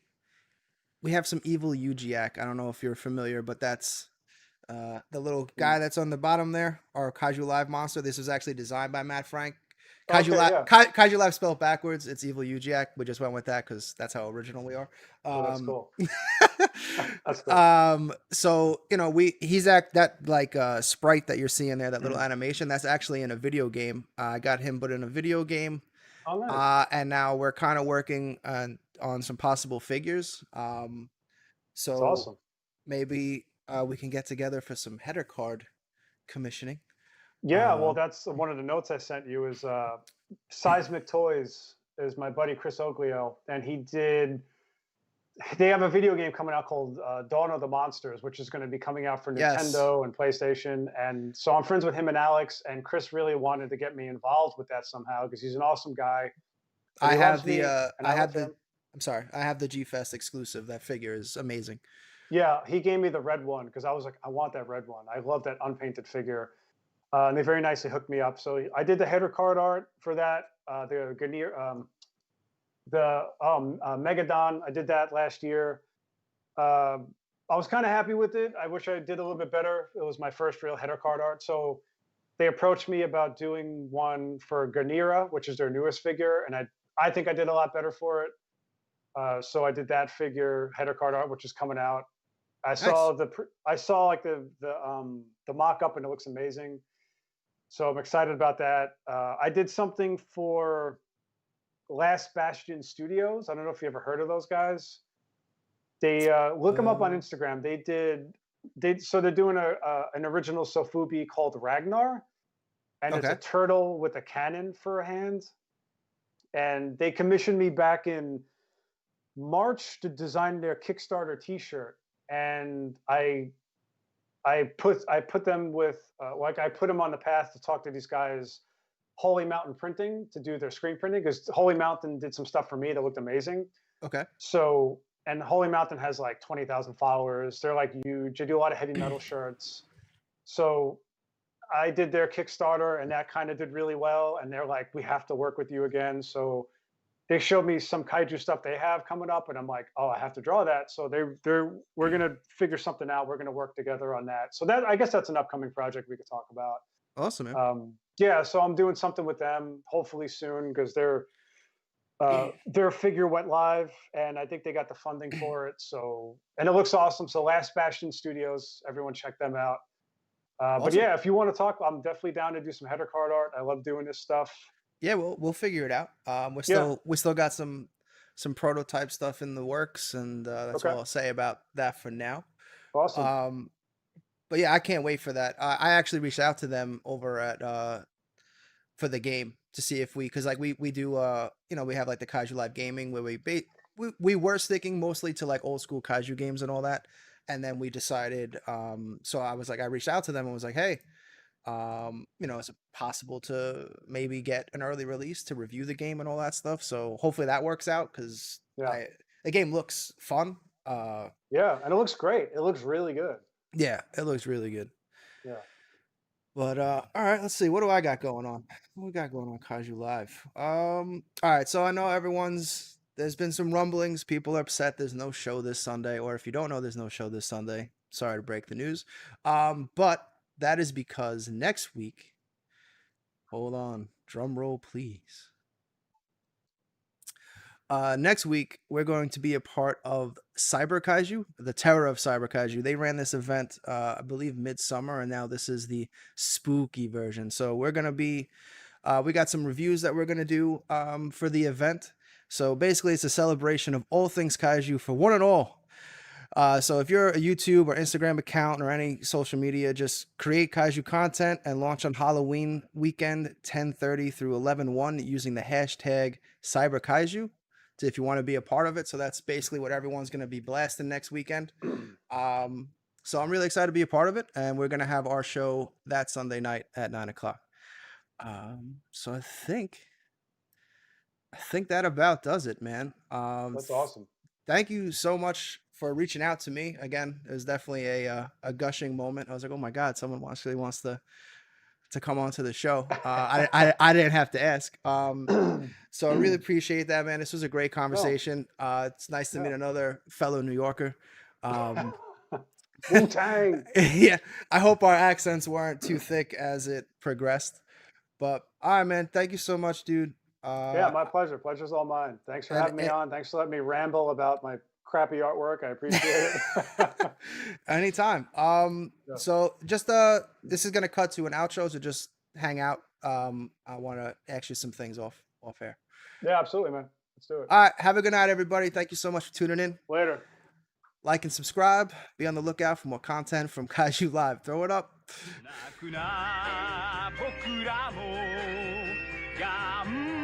S1: We have some evil Ujiak. I don't know if you're familiar, but that's the little guy that's on the bottom there, our Kaiju Live monster. This was actually designed by Matt Frank.
S2: Okay, yeah.
S1: Kaiju Live spelled backwards. It's evil Ujiak. We just went with that because that's how original we are.
S2: Oh, that's cool. That's cool.
S1: So he's that like sprite that you're seeing there, that little animation. That's actually in a video game. I got him put in a video game.
S2: Oh, nice.
S1: And now we're kind of working on some possible figures.
S2: That's
S1: So
S2: awesome.
S1: maybe we can get together for some header card commissioning.
S2: Yeah, well, that's one of the notes I sent you is Seismic Toys is my buddy Chris Oglio, and they have a video game coming out called Dawn of the Monsters, which is going to be coming out for
S1: Yes.
S2: Nintendo and PlayStation. And so I'm friends with him and Alex, and Chris really wanted to get me involved with that somehow because he's an awesome guy. And
S1: I
S2: he
S1: have
S2: loves me,
S1: the
S2: and
S1: I
S2: I love
S1: have the
S2: him.
S1: I'm sorry, I have the G Fest exclusive. That figure is amazing.
S2: Yeah, he gave me the red one because I was like, I want that red one. I love that unpainted figure. And they very nicely hooked me up. So I did the header card art for that. The Ganir, Megadon, I did that last year. I was kind of happy with it. I wish I did a little bit better. It was my first real header card art. So they approached me about doing one for Ganira, which is their newest figure, and I think I did a lot better for it. So I did that figure header card art, which is coming out.
S1: Nice.
S2: I saw like the mock up, and it looks amazing. So I'm excited about that. I did something for Last Bastion Studios. I don't know if you ever heard of those guys. They look them up on
S1: Uh,
S2: Instagram. They're doing an original Sofubi called Ragnar, and it's a
S1: okay.
S2: turtle with a cannon for a hand. And they commissioned me back in March to design their Kickstarter T-shirt, and I put them with I put them on the path to talk to these guys, Holy Mountain Printing, to do their screen printing because Holy Mountain did some stuff for me that looked amazing.
S1: Okay.
S2: So, and Holy Mountain has like 20,000 followers. They're like huge. They do a lot of heavy metal shirts. So I did their Kickstarter, and that kind of did really well. And they're like, we have to work with you again. So they showed me some kaiju stuff they have coming up, and I'm like, oh, I have to draw that. So we're gonna figure something out. We're gonna work together on that. So I guess that's an upcoming project we could talk about.
S1: Awesome, man.
S2: Yeah, so I'm doing something with them hopefully soon because their figure went live, and I think they got the funding for it. So, and it looks awesome. So Last Bastion Studios, everyone check them out. But
S1: Awesome.
S2: yeah, if you want to talk, I'm definitely down to do some header card art. I love doing this stuff.
S1: Yeah, we'll figure it out.
S2: Yeah.
S1: We still got some prototype stuff in the works, and that's
S2: Okay.
S1: all I'll say about that for now.
S2: Awesome.
S1: Um, but yeah, I can't wait for that. I actually reached out to them over at for the game to see if because like we do we have like the Kaiju Live Gaming where we were sticking mostly to like old school Kaiju games and all that, and then we decided so I reached out to them and was like, hey, is it possible to maybe get an early release to review the game and all that stuff? So hopefully that works out because
S2: Yeah.
S1: the game looks fun.
S2: Yeah, and it looks great. It looks really good.
S1: Yeah, it looks really good.
S2: Yeah.
S1: But all right, let's see. What do I got going on? What we got going on Kaiju Live? All right, so I know there's been some rumblings. People are upset there's no show this Sunday, or if you don't know there's no show this Sunday, sorry to break the news. But that is because next week, hold on, drum roll please. Next week, we're going to be a part of Cyber Kaiju, the Terror of Cyber Kaiju. They ran this event, I believe, midsummer, and now this is the spooky version. So we're going to be, we got some reviews that we're going to do for the event. So basically, it's a celebration of all things Kaiju for one and all. So if you're a YouTube or Instagram account or any social media, just create Kaiju content and launch on Halloween weekend, 10:30 through 11/1 using the hashtag Cyber Kaiju if you want to be a part of it. So that's basically what everyone's going to be blasting next weekend. So I'm really excited to be a part of it, and we're going to have our show that Sunday night at 9 o'clock. So I think I think that about does it, man.
S2: That's awesome.
S1: Thank you so much for reaching out to me again. It was definitely a gushing moment. I was like, oh my god, someone actually wants to come onto the show. I didn't have to ask. So I really appreciate that, man. This was a great
S2: No,
S1: conversation. It's nice to meet
S2: yeah.
S1: another fellow New Yorker. Um,
S2: Wu Tang.
S1: yeah, I hope our accents weren't too thick as it progressed. But all right, man. Thank you so much, dude.
S2: Yeah,
S1: Uh,
S2: my pleasure. Pleasure's all mine. Thanks for
S1: and
S2: having me on. Thanks for letting me ramble about my crappy artwork. I appreciate it.
S1: anytime.
S2: Yeah.
S1: So just this is gonna cut to an outro, so just hang out. I want to ask you some things off air.
S2: Yeah, absolutely, man. Let's do it.
S1: All right, have a good night, everybody. Thank you so much for tuning in.
S2: Later.
S1: Like and subscribe. Be on the lookout for more content from Kaiju Live. Throw it up.
S3: 泣くな僕らも頑